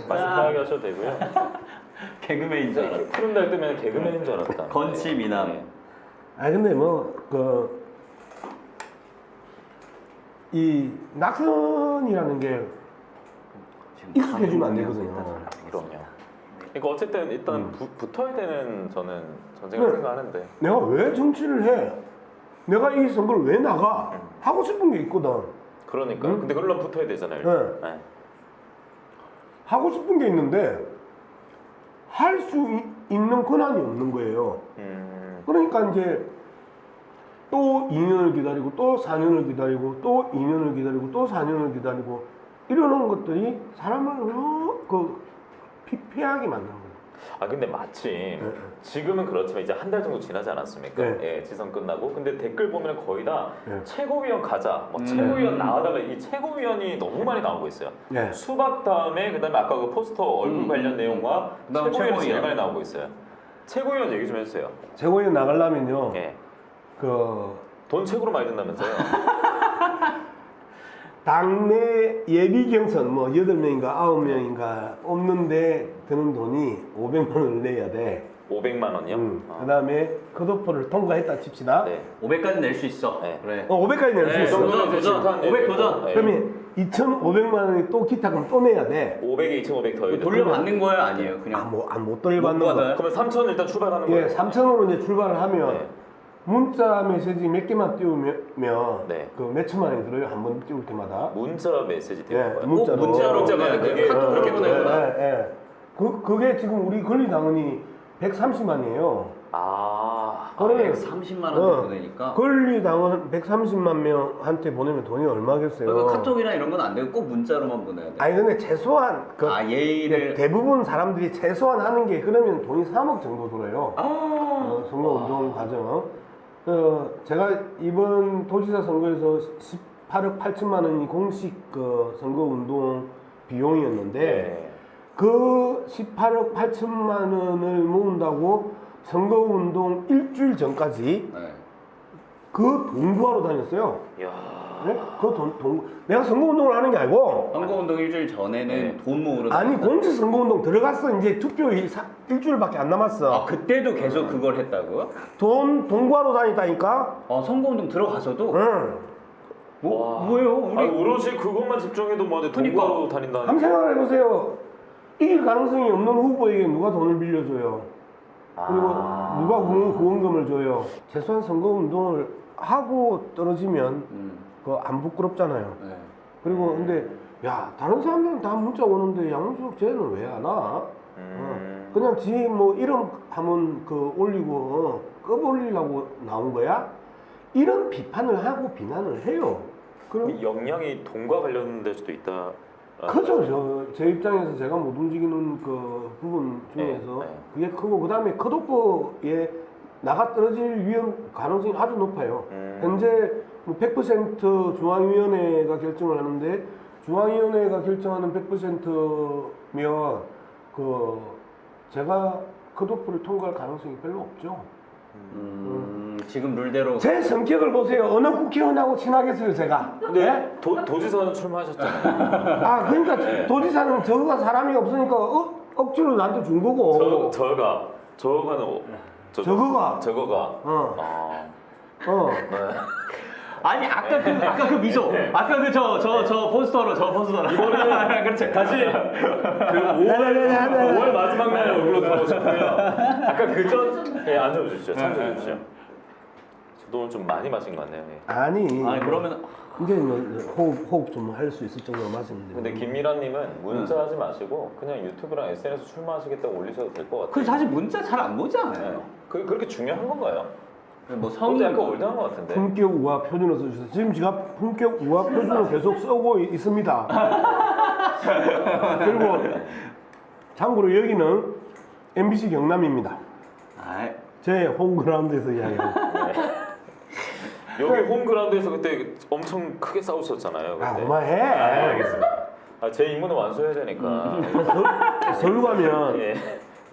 말씀 편하게 하셔도 되고요. 개그맨인 줄 알았다. 푸른 달 뜨면 개그맨인 줄 알았다. 건치 미남. 근데 이 낙선이라는 게 익숙해지면 안 되거든요. 그럼요. 그러니까 어쨌든 일단 붙어야 되는 저는 전쟁을 네. 생각하는데 내가 왜 정치를 해? 내가 이 선거를 왜 나가? 하고 싶은 게 있거든. 그러니까 근데 그걸로 붙어야 되잖아요. 네. 네. 하고 싶은 게 있는데 할 수 있는 권한이 없는 거예요. 그러니까 이제 또 2년을 기다리고 또 4년을 기다리고 또 2년을 기다리고 또 4년을 기다리고 이러는 것들이 사람을 피폐하게 만드는 거예요. 근데 마침 지금은 그렇지만 이제 한 달 정도 지나지 않았습니까? 네. 예, 지선 끝나고 근데 댓글 보면 거의 다 네. 최고위원 가자, 최고위원 나가다가 이 최고위원이 너무 많이 나오고 있어요. 네. 수박 다음에 그다음에 아까 그 포스터 얼굴 관련 내용과 그다음 최고위원이 제일 최고위원. 많이 나오고 있어요. 최고위원 얘기 좀 해주세요. 최고위원 나가려면요. 예. 돈 최고로 많이 든다면서요? 당내 예비 경선 8명인가 9명인가 없는데 드는 돈이 500만 원을 내야 돼. 500만 원이요? 그다음에 컷오프를 통과했다 칩시다. 네. 500까지 낼 수 있어. 네. 그래. 500까지 낼 수 네, 있어. 도전. 500 도전. 네. 그러면 2,500만 원이 또 기타금 또 내야 돼. 500에 2,500 더해야 돼. 돌려받는 거예요, 아니에요? 그냥. 못 돌려받는 못 거. 받아요? 그러면 3,000 일단 출발하는 예, 거예요. 3,000원으로 이제 출발을 하면 네. 문자 메시지 몇 개만 띄우면 네. 그 몇천만 원이 들어요. 한 번 띄울 때마다. 문자 메시지 예, 되는 거예요. 문자로. 문자로 문자가 그게 카톡 그렇게 보내구나. 예. 그게 지금 우리 권리당원이 130만이에요. 그러면 30만 원 보내니까. 권리당원 130만 명한테 보내면 돈이 얼마겠어요? 그러니까 카톡이나 이런 건 안 되고 꼭 문자로만 보내야 돼. 아니 근데 최소한 예의를. 대부분 사람들이 최소한 하는 게 그러면 돈이 3억 정도 들어요. 선거운동 과정. 제가 이번 도지사 선거에서 18억 8천만 원이 공식 선거운동 비용이었는데 네. 그 18억 8천만 원을 모은다고 선거운동 일주일 전까지 네. 그 돈 구하러 다녔어요. 이야. 네? 그 내가 선거운동을 하는 게 아니고 선거운동 일주일 전에는 네. 돈 모으러 아니 다녔다. 공식 선거운동 들어갔어. 이제 투표 일주일밖에 안 남았어. 그때도 계속 그걸 했다고요? 돈 구하러 다녔다니까. 선거운동 들어가서도? 응. 뭐예요? 우리 오로지 그것만 집중해도 뭐데 그러니까. 돈으로 다닌다는. 한번 생각을 해보세요. 이길 가능성이 없는 후보에게 누가 돈을 빌려줘요? 그리고 누가 후원금을 줘요? 최소한 선거운동을 하고 떨어지면 그거 안 부끄럽잖아요. 네. 그리고 근데 야 다른 사람들은 다 문자 오는데 양문석 쟤는 왜 안 와? 그냥 지 이름 한번 올리고 끄 올리려고 나온 거야? 이런 비판을 하고 비난을 해요. 그럼 역량이 돈과 관련될 수도 있다. 크죠. 제 입장에서 제가 못 움직이는 그 부분 중에서 네. 그게 크고 그 다음에 컷오프에 나가 떨어질 가능성이 아주 높아요. 현재 100% 중앙위원회가 결정을 하는데 중앙위원회가 결정하는 100%면 제가 컷오프를 통과할 가능성이 별로 없죠. 지금 룰대로 제 성격을 보세요. 어느 국회의원하고 친하겠어요, 제가. 근데 도지사는 출마하셨잖아요. 그러니까 도지사는 저거가 사람이 없으니까 억지로 나한테 준 거고. 저거가 네. 아니 아까 그 미소 아까 저 포스터로 이거는 그렇지 다시 그 5월 마지막 날 얼굴로 들어오고 싶고요. 아까 그전 앉아주시죠. 참석해주시죠. 저도 오늘 좀 많이 마신 것 같네요. 예. 아니 그러면 이제 호흡 좀 할 수 있을 정도로 마시는데. 근데 김미라님은 문자하지 마시고 그냥 유튜브랑 SNS 출마하시겠다고 올리셔도 될 것 같아요. 그 사실 문자 잘 안 보지 않아요? 그렇게 중요한 건가요? 뭐 근데 성인 약간 올드한 것 같은데. 품격 우화 표준을 써주세요. 지금 제가 품격 우화 표준을 계속 쓰고 있습니다. 그리고 참고로 여기는 MBC 경남입니다. 저의 홈그라운드에서 이야기하는. 여기 홈그라운드에서 그때 엄청 크게 싸우셨잖아요. 아, 그때. 그만해. 알겠습니다. 제 임무는 완수해야 되니까. 서울 가면 예.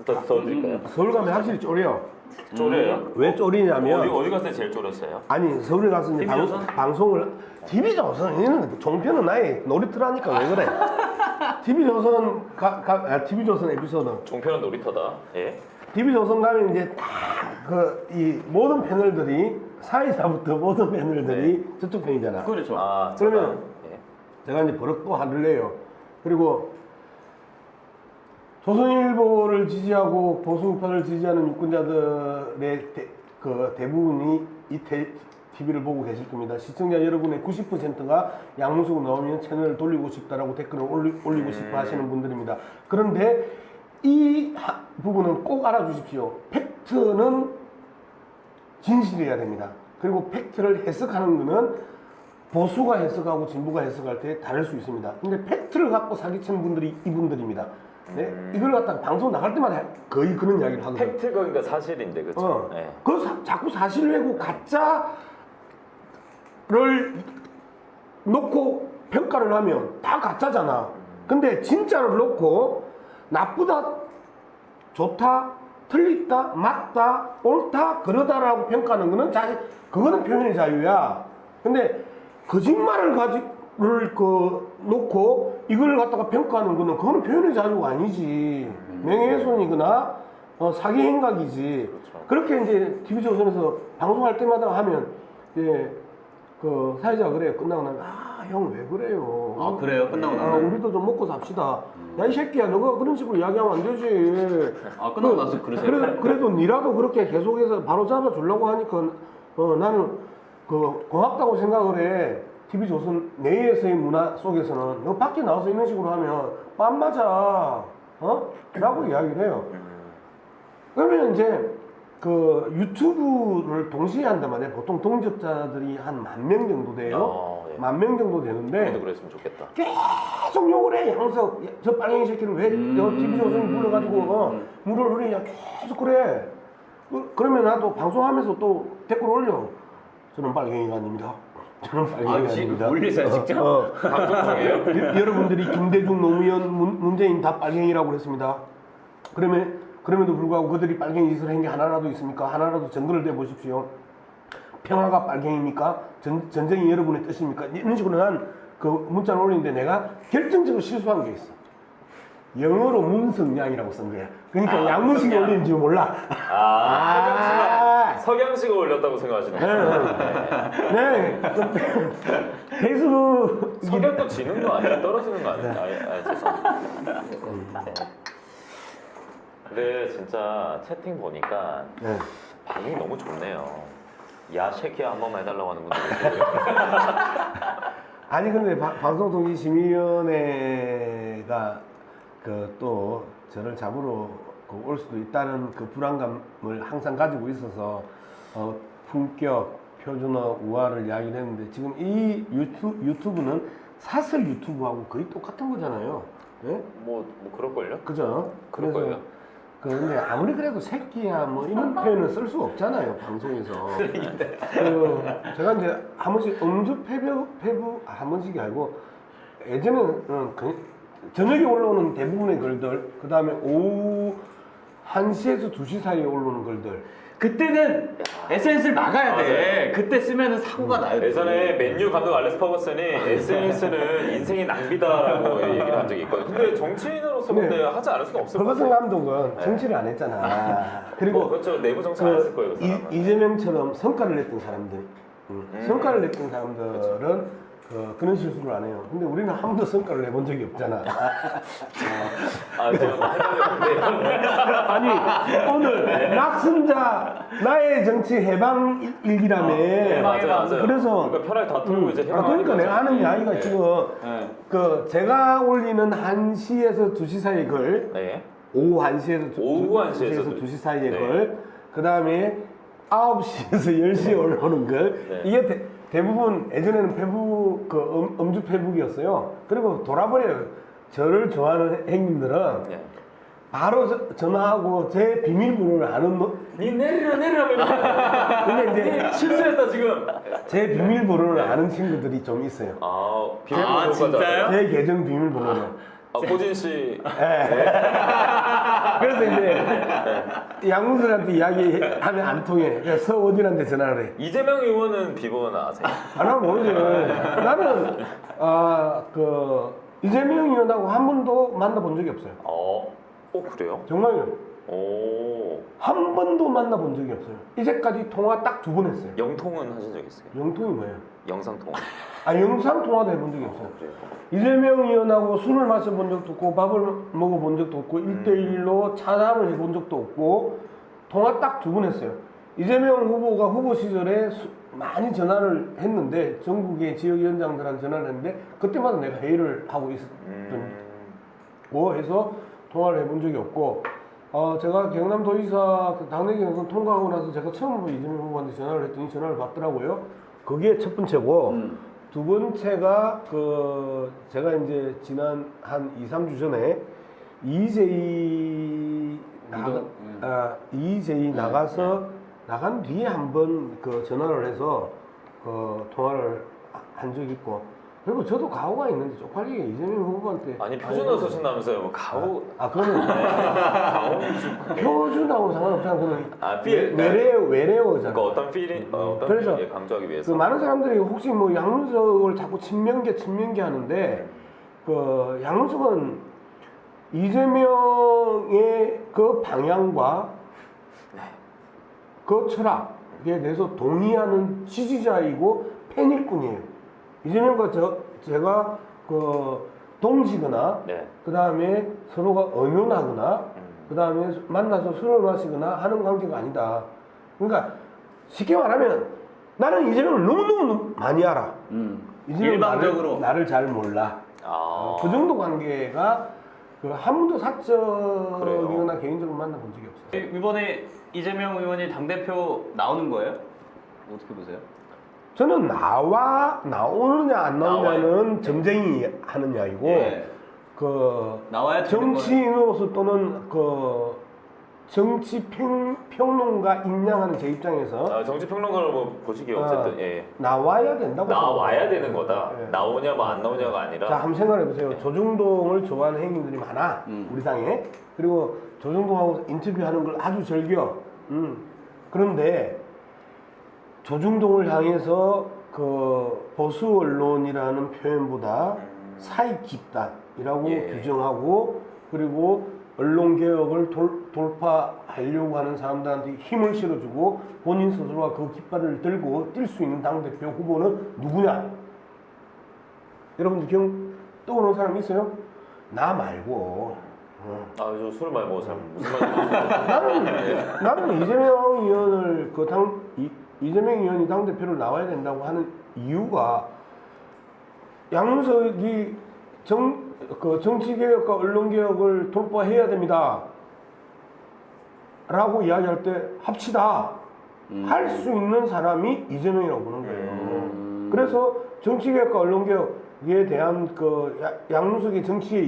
더 드릴까요? 서울 가면 확실히 쫄려. 쪼려요? 왜 쫄리냐면 어디 갔을 때 제일 쫄았어요? 아니 서울에 가서 이제 TV조선? 방송을 TV조선 얘는 종편은 나의 놀이터라니까 왜 그래? TV조선 TV조선 에피소드 종편은 놀이터다. 예. TV조선 가면 이제 다그이 모든 패널들이 사회자부터 모든 패널들이 저쪽 편이잖아. 그렇죠. 아, 그러면 예. 제가 이제 버럭 또 화를 내요. 그리고 조선일보를 지지하고 보수편을 지지하는 유권자들의 대부분이 이 TV를 보고 계실 겁니다. 시청자 여러분의 90%가 양문수가 나오면 채널을 돌리고 싶다라고 댓글을 올리고 싶어 하시는 분들입니다. 그런데 이 부분은 꼭 알아주십시오. 팩트는 진실이어야 됩니다. 그리고 팩트를 해석하는 것은 보수가 해석하고 진보가 해석할 때 다를 수 있습니다. 근데 팩트를 갖고 사기치는 분들이 이분들입니다. 네? 이걸 갖다가 방송 나갈 때마다 거의 그런 이야기를 하거든요. 팩트가 그러니까 사실인데 그렇죠. 예. 자꾸 사실 외고 가짜를 놓고 평가를 하면 다 가짜잖아. 근데 진짜를 놓고 나쁘다, 좋다, 틀리다, 맞다, 옳다, 그러다라고 평가하는 거는 그거는 표현의 자유야. 근데 거짓말을 놓고 이걸 갖다가 평가하는 거는 그거는 표현의 자유가 아니지. 명예훼손이거나 사기 행각이지. 그렇죠. 그렇게 이제 TV조선에서 방송할 때마다 하면 이제 그 사회자가 그래요. 끝나고 나면 형 왜 그래요? 아, 그래요? 끝나고 나면? 우리도 좀 먹고 삽시다. 야 이 새끼야 너가 그런 식으로 이야기하면 안 되지. 아, 끝나고 나서 그러세요? 그래도 니라도 그렇게 계속해서 바로 잡아주려고 하니까 나는 고맙다고 생각을 해. TV조선 내에서의 문화 속에서는 너 밖에 나와서 이런 식으로 하면 빰 맞아. 라고 이야기를 해요. 그러면 이제 그 유튜브를 동시에 한단 말이에요. 보통 동접자들이 한 10,000명 정도 돼요. 예. 10,000명 정도 되는데 저도 그랬으면 좋겠다. 계속 욕을 해. 항상 저 빨갱이 새끼를 왜 TV조선이 불러가지고 물을 흐리냐 계속 그래. 그러면 나도 방송하면서 또 댓글 올려. 저는 빨갱이가 아닙니다. 저는 빨갱이가 아닙니다. 올리세요 직접? 방송 중이에요? 여러분들이 김대중, 노무현, 문재인 다 빨갱이라고 그랬습니다. 그럼에도 불구하고 그들이 빨갱이 짓을 한 게 하나라도 있습니까? 하나라도 증거를 대보십시오. 평화가 빨갱이입니까? 전쟁이 여러분의 뜻입니까? 이런 식으로 난 그 문자를 올리는데 내가 결정적으로 실수한 게 있어. 영어로 문성양이라고 쓴 거야. 그러니까 양문식이 문성양. 올리는 줄 몰라. 석양식을 올렸다고 생각하시나요? 네. 페이스북 석양도 지는 거 아니에요? 떨어지는 거 아니에요? 죄송합니다. 네. 근데 진짜 채팅 보니까 네. 반응이 너무 좋네요. 야 쉐키야 한 번만 해달라고 하는 분들 계시고요. 아니 근데 방송통신심의위원회가 또 저를 잡으러 올 수도 있다는 그 불안감을 항상 가지고 있어서 품격, 표준어, 우화를 이야기를 했는데 지금 이 유튜브는 사설 유튜브하고 거의 똑같은 거잖아요. 네? 뭐 그럴걸요? 그죠? 그럴 거예요. 근데 아무리 그래도 새끼야 뭐 이런 표현을 쓸 수 없잖아요 방송에서. 제가 이제 한 번씩 음주 한 번씩이 아니고 예전에는 저녁에 올라오는 대부분의 글들, 그 다음에 오후 1시에서 2시 사이에 올라오는 글들. 그때는 SNS를 막아야 돼. 그때 쓰면은 사고가 나요. 예전에 맨유 감독 알렉스 퍼거슨이 SNS는 인생의 낭비다라고 얘기를 한 적이 있거든요. 근데 정치인으로서 근데 네. 하지 않을 수는 없을 것 퍼거슨 같아요. 감독은 정치를 안 했잖아. 그리고 그렇죠. 내부 정치 안 했을 거예요. 그 사람은. 이재명처럼 성과를 냈던 사람들, 성과를 냈던 사람들은 그런 실수를 안 해요. 근데 우리는 한 번도 성과를 내본 적이 없잖아. 제가 뭐 해보려는데 아니 오늘 낙선자 나의 정치 해방 일기라며. 맞아요. 그래서 그러니까 편하게 다투고 이제 그러니까 내가 하는 이야기가 네. 지금 네. 제가 올리는 1시에서 2시 사이 글, 네. 오후 1시에서 오후 1시에서 2시 사이의 네. 글, 그 다음에 9시에서 10시에 올라오는 글. 네. 이게 대부분 예전에는 페북 음주 페북이었어요. 그리고 돌아버려요. 저를 좋아하는 행님들은 네. 바로 전화하고 제 비밀번호를 아는 니 내리라 근데 이제 실수했다 지금. 제 비밀번호를 아는 친구들이 좀 있어요. 아, 진짜요? 제 계정 비밀번호를. 고진 씨. 그래서 이제 양문수한테 이야기하면 안 통해. 그래서 서원진한테 전화를 해. 이재명 의원은 비번 아세요? 난 모르지. 나는 이재명 의원하고 한 번도 만나본 적이 없어요. 그래요? 정말요. 오. 한 번도 만나본 적이 없어요. 이제까지 통화 딱 2번 했어요. 영통은 하신 적 있어요? 영통이 뭐예요? 영상 통화. 영상 통화도 해본 적이 없어요. 그래요? 이재명 의원하고 술을 마셔본 적도 없고 밥을 먹어본 적도 없고 1대1로 차담을 해본 적도 없고 통화 딱 2번 했어요. 이재명 후보가 후보 시절에 많이 전화를 했는데 전국의 지역위원장들한테 전화를 했는데 그때마다 내가 회의를 하고 있었고 해서 통화를 해본 적이 없고 제가 경남도지사 당내 경선 통과하고 나서 제가 처음으로 이재명 후보한테 전화를 했더니 전화를 받더라고요. 그게 첫 번째고 두 번째가 제가 이제 지난 한 2-3주 전에 EJ 나가서 나간 뒤에 한번 전화를 해서 통화를 한 적이 있고 그리고 저도 가오가 있는데 쪽팔리게 이재명 후보한테 아니 표준어 쓰신다면서요? 뭐 가오. 그거는 표준하고 상관없잖아. 그거는 외래어잖아. 그러니까 어떤 필이 그래서 게 강조하기 위해서. 많은 사람들이 혹시 뭐 양문석을 자꾸 친명계 하는데 양문석은 이재명의 그 방향과 그 철학에 대해서 동의하는 지지자이고 팬일 뿐이에요. 이재명과 제가 동지거나 그 다음에 서로가 언연하거나 그 다음에 만나서 술을 마시거나 하는 관계가 아니다. 그러니까 쉽게 말하면 나는 이재명을 너무너무 많이 알아. 이재명 일방적으로 나를 잘 몰라. 그 정도 관계가 한 번도 사적이거나 개인적으로 만나본 적이 없어요. 이번에 이재명 의원이 당대표 나오는 거예요? 어떻게 보세요? 저는 나오느냐 안 나오냐는 점쟁이 하는 이야기고 나와야 정치인으로서 또는 정치 평론가 인양하는 제 입장에서 정치 평론가를 뭐 보시기에 어쨌든 나와야 된다고 나와야 되는 거다. 예. 나오냐 뭐 안 나오냐가 아니라. 자, 한번 생각해 보세요. 조중동을 좋아하는 행인들이 많아. 우리 당에. 그리고 조중동하고 인터뷰하는 걸 아주 즐겨. 그런데 조중동을 향해서 보수 언론이라는 표현보다 사익 집단이라고 규정하고 그리고 언론 개혁을 돌파하려고 하는 사람들한테 힘을 실어주고 본인 스스로가 그 깃발을 들고 뛸 수 있는 당대표 후보는 누구냐? 여러분들 떠오르는 사람 있어요? 나 말고. 저 술을 많이 먹어서 무슨 말인지. 나는 이재명 의원을 이재명 의원이 당대표로 나와야 된다고 하는 이유가 양문석이 정치개혁과 언론개혁을 돌파해야 됩니다 라고 이야기할 때 합치다 할 수 있는 사람이 이재명이라고 보는 거예요. 그래서 정치개혁과 언론개혁에 대한 양문석의 정치의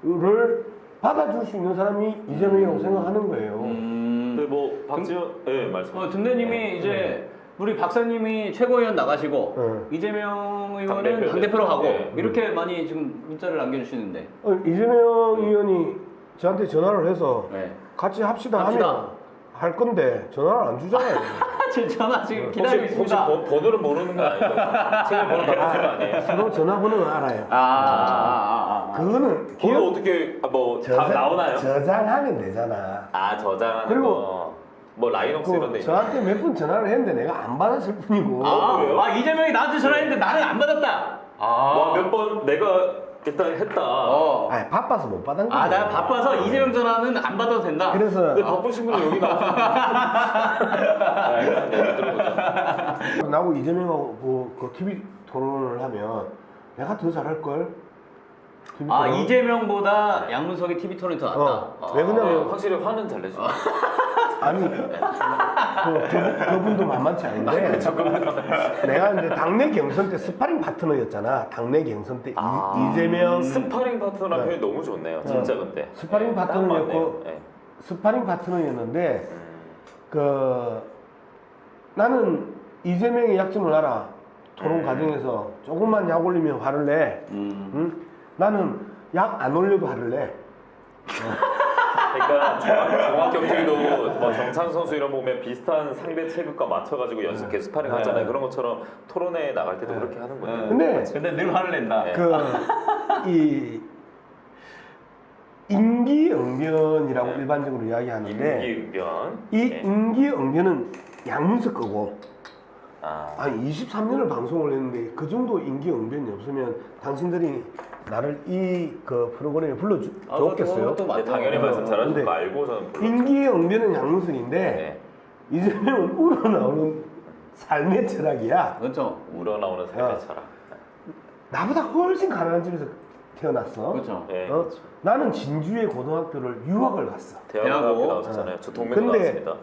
이유를 받아줄 수 있는 사람이 이재명이라고 생각하는 거예요. 근데 뭐 박지원 말씀. 등대님이 이제 우리 박사님이 최고위원 나가시고 이재명 의원은 당대표로 가고 이렇게 많이 지금 문자를 남겨주시는데 이재명 의원이 저한테 전화를 해서 같이 합시다 하면 할 건데 전화를 안 주잖아요. 지금 전화 지금 기다리고 있습니다. 혹시 번호를 모르는 건 아니죠? 제가 번호 바꾸신 거 아니에요? 서로 전화번호는 알아요. 그거는 번호 어떻게 다 나오나요? 저장하면 되잖아. 저장하는 그리고 거. 뭐 라인업스 이런 데 저한테 몇 번 전화를 했는데 내가 안 받았을 뿐이고. 그래요? 이재명이 나한테 전화했는데 나는 안 받았다. 몇 번 내가 일단 했다. 아니, 바빠서 못 받은 거야. 내가 바빠서 이재명 전화는 안 받아도 된다. 그래서 근데 바쁘신 분은 여기 나오시면 들어보자. 나하고 이재명하고 그 TV 토론을 하면 내가 더 잘할 걸. 이재명보다 양문석의 TV 토론이 더 낫다. 왜 그러냐면 확실히 화는 잘 내시네. 아니 그분도 만만치 않은데 내가 이제 당내 경선 때 스파링 파트너였잖아. 당내 경선 때 이재명 스파링 파트너 표현이 너무 좋네요. 진짜 근데. 스파링 딱 파트너였고 맞네요. 네. 스파링 파트너였는데 그 나는 이재명의 약점을 알아. 토론 과정에서 조금만 약 올리면 화를 내. 응? 나는 약 안 올려도 화를 내. 그러니까 종합 경기도 뭐 정찬 선수 이런 거 보면 비슷한 상대 체급과 맞춰가지고 연습 계속 스파링 하잖아요. 그런 것처럼 토론회에 나갈 때도 그렇게 하는군요. 근데 근데 늘 화를 낸다. 이 임기응변이라고 일반적으로 이야기하는데 임기응변. 이 네. 임기응변은 양문석 거고 아, 아니 23년을 방송을 했는데 그 정도 임기응변이 없으면 당신들이 나를 이 그 프로그램에 불러줬겠어요? 네, 당연히 말씀 잘하실 근데 거 알고 저는 불렀죠. 임기응변은 양문석인데 네. 이재명은 우러나오는 삶의 철학이야. 그렇죠. 우러나오는 삶의 철학. 나보다 훨씬 가난한 집에서 태어났어. 그렇죠. 네, 어? 그렇죠. 나는 진주의 고등학교를 유학을 갔어. 대학교 대학원. 나오셨잖아요. 저 동명도 근데- 나왔습니다.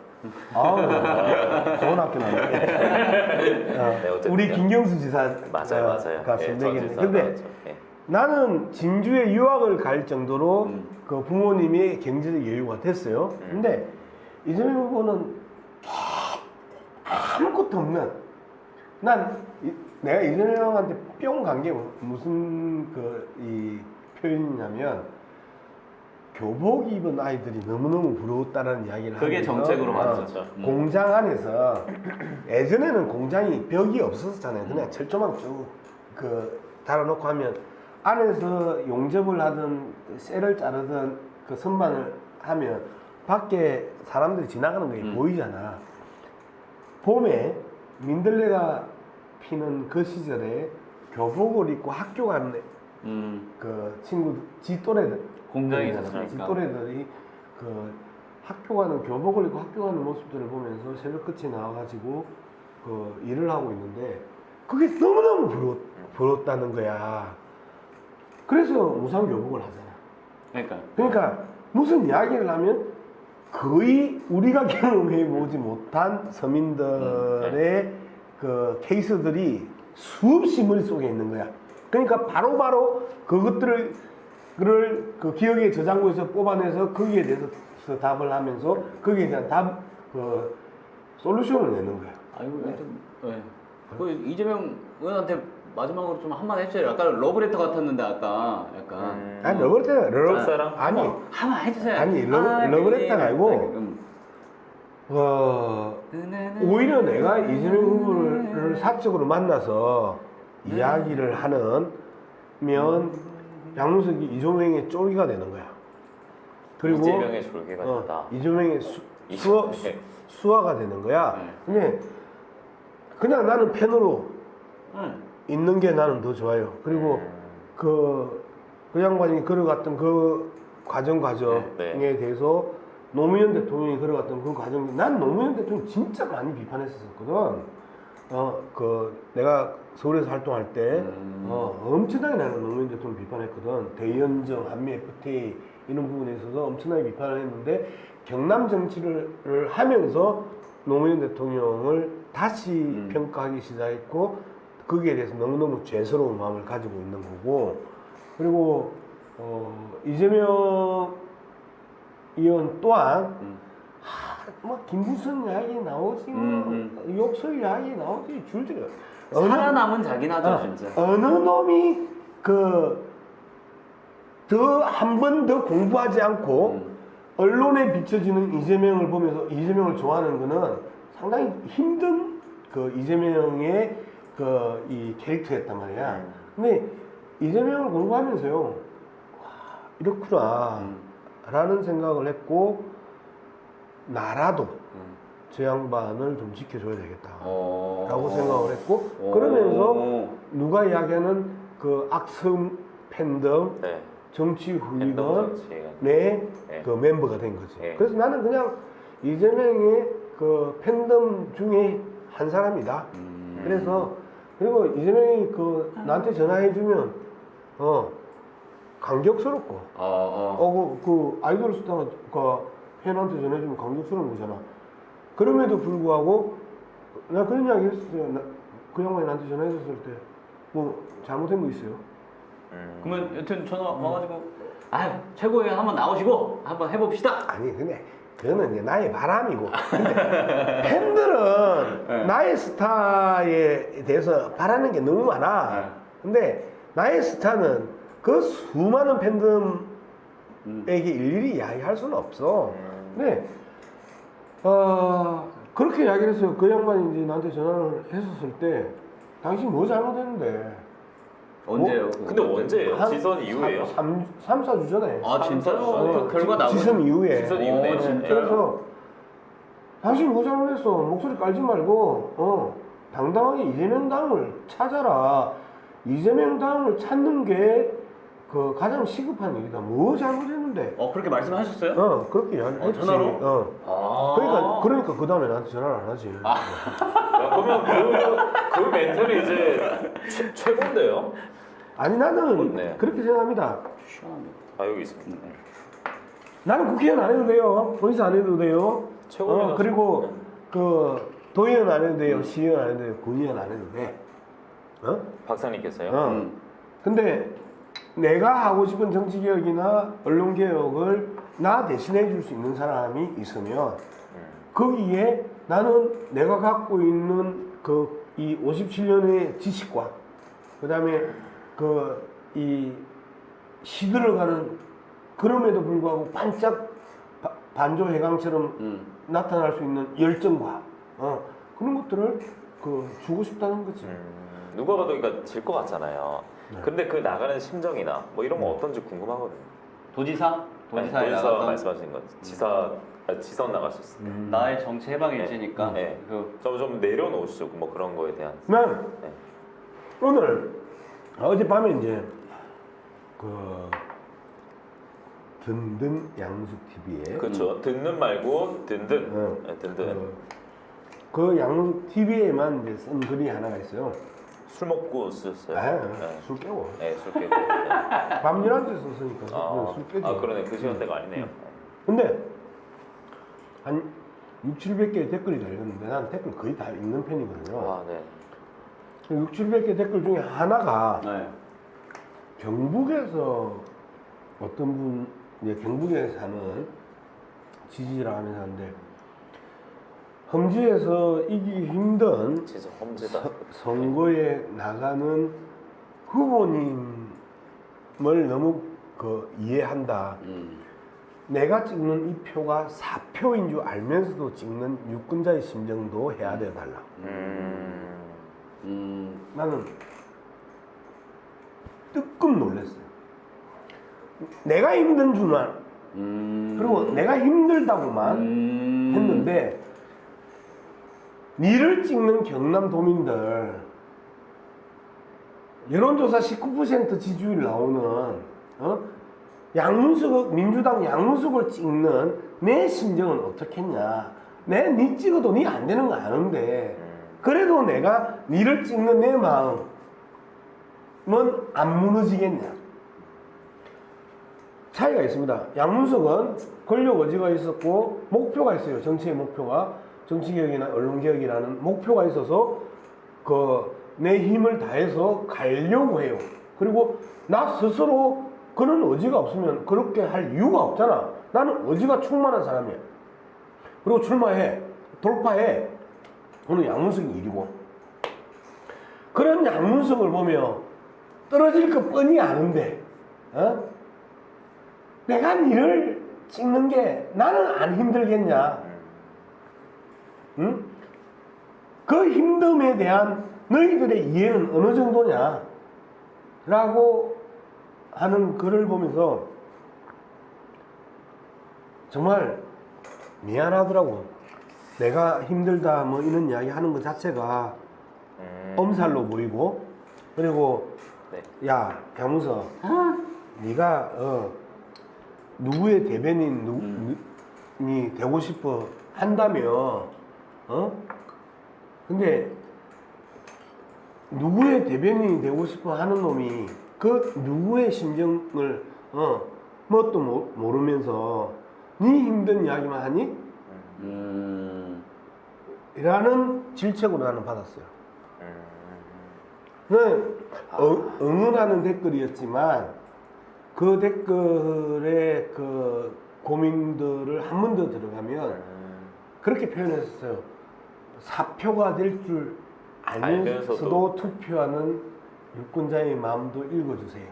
아, 좋은 학교 나왔네. 네, 어쨌든 우리 김경수 지사 맞아요. 가 예, 선배겠네. 전지사 근데 나왔죠. 예. 나는 진주에 유학을 갈 정도로 그 부모님이 경제적 여유가 됐어요. 근데 이재명 후보는 아무것도 없는 내가 이재명한테 뿅 간 게 무슨 이 표현이냐면 교복 입은 아이들이 너무너무 부러웠다는 이야기를 그게 하면서 정책으로 어, 만들었죠. 공장 안에서 예전에는 공장이 벽이 없었잖아요. 그냥 철조망 쭉 달아놓고 하면 안에서 용접을 하든 쇠를 자르든 그 선반을 하면 밖에 사람들이 지나가는 게 보이잖아. 봄에 민들레가 피는 그 시절에 교복을 입고 학교 가는 그 친구들, 지 또래들 공장에 지 있었으니까. 또래들이 그 학교 가는 교복을 입고 학교 가는 모습들을 보면서 새벽 끝에 나와가지고 그 일을 하고 있는데 그게 너무너무 부럽다는 거야. 그래서 무상 교복을 하잖아. 그러니까 무슨 이야기를 하면 거의 우리가 경험해 보지 못한 서민들의 그 케이스들이 수없이 머릿속에 있는 거야. 그러니까 바로바로 그것들을 그 기억의 저장고에서 뽑아내서 거기에 대해서 답을 하면서 거기에 대한 솔루션을 내는 거야. 아이고, 네. 그 이재명 의원한테 마지막으로 좀 한마디 해주세요. 약간 러브레터 같았는데 아까 약간 아니 러브레터 아니 한번 해주세요. 아니 러브레터가 아니고 오히려 내가 이재명 후보를 사적으로 만나서 이야기를 하면 양문석이 이재명의 쫄기가 되는 거야. 그리고 이재명의 졸개가 된다. 이재명의 이재명의 수화가 되는 거야. 근데 그냥 나는 팬으로 있는 게 나는 더 좋아요. 그리고 그 양반이 걸어갔던 그 과정에 대해서 노무현 대통령이 걸어갔던 그 과정, 난 노무현 대통령 진짜 많이 비판했었거든. 내가 서울에서 활동할 때 엄청나게 나는 노무현 대통령 비판했거든. 대연정, 한미 FTA 이런 부분에 있어서 엄청나게 비판을 했는데 경남 정치를 하면서 노무현 대통령을 다시 평가하기 시작했고 거기에 대해서 너무너무 죄스러운 마음을 가지고 있는 거고, 그리고 이재명 의원 또한 뭐 김부선 이야기 나오지, 욕설 이야기 나오지, 줄줄이 살아남은 자기나죠 진짜. 어느 놈이 더 한 번 더 공부하지 않고 언론에 비춰지는 이재명을 보면서 이재명을 좋아하는 거는 상당히 힘든 이재명의 이 캐릭터였단 말이야. 근데 이재명을 공부하면서요, 와, 이렇구나 라는 생각을 했고, 나라도 저 양반을 좀 지켜줘야 되겠다 라고 생각을 했고, 그러면서 누가 이야기하는 그 악성 팬덤, 정치 후위원의 그 멤버가 된 거지. 그래서 나는 그냥 이재명의 그 팬덤 중에 한 사람이다. 그리고 이재명이 나한테 전화해주면 감격스럽고 그 아이돌 스타가 팬한테 전해주면 감격스러운 거잖아. 그럼에도 불구하고 나 그런 이야기 했었어요. 그 양반이 나한테 전화했었을 때 뭐 잘못된 거 있어요? 그러면 여튼 전화 와가지고 아 최고위원 한번 나오시고 한번 해봅시다. 아니 근데 그거는 이제 나의 바람이고 근데 팬들은 네. 나의 스타에 대해서 바라는 게 너무 많아. 네. 근데 나의 스타는 그 수많은 팬들에게 일일이 이야기할 수는 없어. 근데 그렇게 이야기를 했어요. 그 양반이 이제 나한테 전화를 했었을 때 당신 뭐 잘못했는데 언제요? 근데 언제예요? 지선 이후에요? 3, 4주 전에. 아 진짜요? 어, 그 결과 나오고 지선 이후에. 지선 이후네. 어, 진짜요? 그래서 당신 뭐 잘못했어? 목소리 깔지 말고 당당하게 이재명 당을 찾아라. 이재명 당을 찾는 게 그 가장 시급한 일이다. 뭐 잘못했는데? 그렇게 말씀하셨어요? 그렇게 이야기했지. 전화로? 아. 그러니까 그 다음에 나한테 전화를 안 하지. 야, 그러면 그 멘트는 이제 최고인데요? 아니 나는 네. 그렇게 생각합니다. 아 여기 있습니다. 나는 국회의원 안 해도 돼요. 의사 안 해도 돼요. 최고위원 그리고 그 도의원 안 해도 돼요. 시의원 안 해도 돼요. 군의원 안 해도 돼. 박사님께서요? 근데 내가 하고 싶은 정치개혁이나 언론개혁을 나 대신해 줄 수 있는 사람이 있으면 거기에 나는 내가 갖고 있는 그 이 57년의 지식과 그 다음에 그 이 시들어가는 그럼에도 불구하고 반짝 반조해강처럼 나타날 수 있는 열정과 그런 것들을 그 주고 싶다는 거지. 누가 봐도 그러니까 질 것 같잖아요. 네. 근데 그 나가는 심정이나 뭐 이런 거 어떤지 궁금하거든요. 도지사? 도지사에 도지사 나갔던 말씀하신 건 지선 나가셨을 때. 나의 정치 해방 일지니까 네. 그 좀 내려놓으시죠. 뭐 그런 거에 대한. 난 네. 오늘 어젯밤에 이제 그 든든 양숙 TV에 그렇죠. 듣는 말고 든든. 네, 든든. 그 양숙 TV에만 이제 쓴 글이 하나가 있어요. 술 먹고 쓰셨어요. 네. 술 깨고 네, 술 깨고. 네. 밤 11시에 썼으니까 술 깨지. 그러네. 그 시간대가 아니네요. 근데 한 6,700개의 댓글이 달렸는데 난 댓글 거의 다 읽는 편이거든요. 아, 네. 6,700개 댓글 중에 하나가 네. 경북에서 어떤 분, 이제 경북에 사는 지지라는 사람인데 험지에서 이기기 힘든 진짜 험지다. 선거에 나가는 후보님을 너무 이해한다. 내가 찍는 이 표가 4표인 줄 알면서도 찍는 유권자의 심정도 해야 되어달라. 나는 뜨끔 놀랐어요. 내가 힘든 줄만 그리고 내가 힘들다고만 했는데 니를 찍는 경남도민들 여론조사 19% 지지율 나오는 민주당 양문숙을 찍는 내 심정은 어떻겠냐. 니 찍어도 니 안 되는 거 아는데 그래도 내가 니를 찍는 내 마음은 안 무너지겠냐. 차이가 있습니다. 양문숙은 권력 의지가 있었고 목표가 있어요. 정치의 목표가. 정치개혁이나 언론개혁이라는 목표가 있어서 내 힘을 다해서 가려고 해요. 그리고 나 스스로 그런 의지가 없으면 그렇게 할 이유가 없잖아. 나는 의지가 충만한 사람이야. 그리고 출마해. 돌파해. 그건 양문석이 일이고. 그런 양문석을 보며 떨어질 것 뻔히 아는데 내가 니를 찍는 게 나는 안 힘들겠냐. 응? 그 힘듦에 대한 너희들의 이해는 어느 정도냐 라고 하는 글을 보면서 정말 미안하더라고. 내가 힘들다 뭐 이런 이야기 하는 것 자체가 엄살로 보이고 그리고 네. 야 양문석 네가 누구의 대변인이 되고 싶어 한다며 근데 누구의 대변인이 되고 싶어 하는 놈이 그 누구의 심정을 뭣도 모르면서 네 힘든 이야기만 하니? 라는 질책으로 나는 받았어요. 응원하는 댓글이었지만 그 댓글에 그 고민들을 한 번 더 들어가면 그렇게 표현했었어요. 사표가 될 줄 알면서도 투표하는 유권자의 마음도 읽어주세요.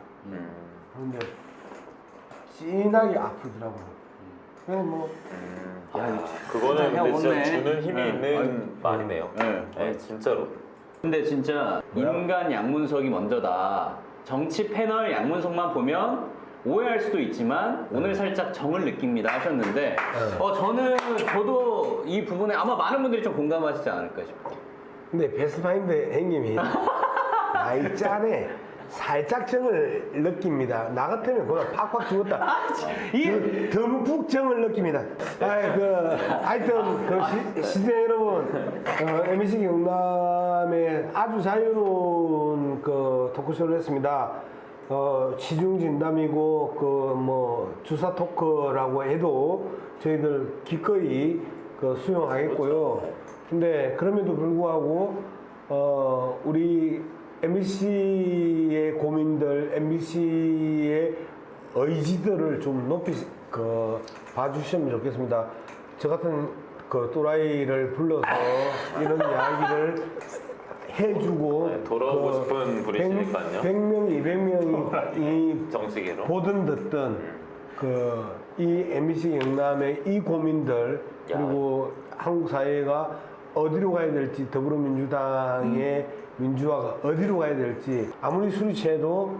그런데 진하게 아프더라고요. 그냥 뭐 야, 그거는 근데 진짜 원래. 주는 힘이 있는 말이네요. 네, 진짜로. 근데 진짜 인간 양문석이 먼저다. 정치 패널 양문석만 보면 오해할 수도 있지만 오늘 살짝 정을 느낍니다 하셨는데 저도 이 부분에 아마 많은 분들이 좀 공감하시지 않을까 싶어요. 근데 베스파인드 형님이 나이 짠에 살짝 정을 느낍니다. 나 같으면 그냥 팍팍 죽었다. 듬뿍 정을 느낍니다. 하여튼 시청자 여러분, MBC 경남에 아주 자유로운 그 토크쇼를 했습니다. 시중 진담이고 주사 토크라고 해도 저희들 기꺼이 수용하겠고요. 근데 그럼에도 불구하고 우리 MBC의 고민들, MBC의 의지들을 좀 높이 봐주시면 좋겠습니다. 저 같은 또라이를 불러서 이런 이야기를 해주고 돌아오고 싶은 분이시니까요. 100명, 200명이 정치계로 보든 듣든 이 MBC 경남의 이 고민들 그리고 한국 사회가 어디로 가야 될지 더불어민주당의 민주화가 어디로 가야 될지 아무리 술이 취해도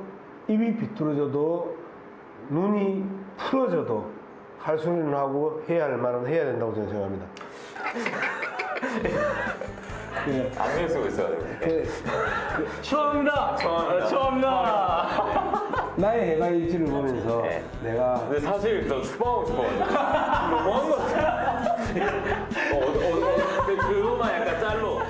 입이 비뚤어져도 눈이 풀어져도 할 소리는 하고 해야 할 말은 해야 된다고 저는 생각합니다. 안경 쓰고 있어요. 추합니다. 추합니다. 나의 해가일지를 보면서 내가 근데 사실 저 추방하고 싶어가지고 너무한 것 같아. 근데 그거만 약간 짤로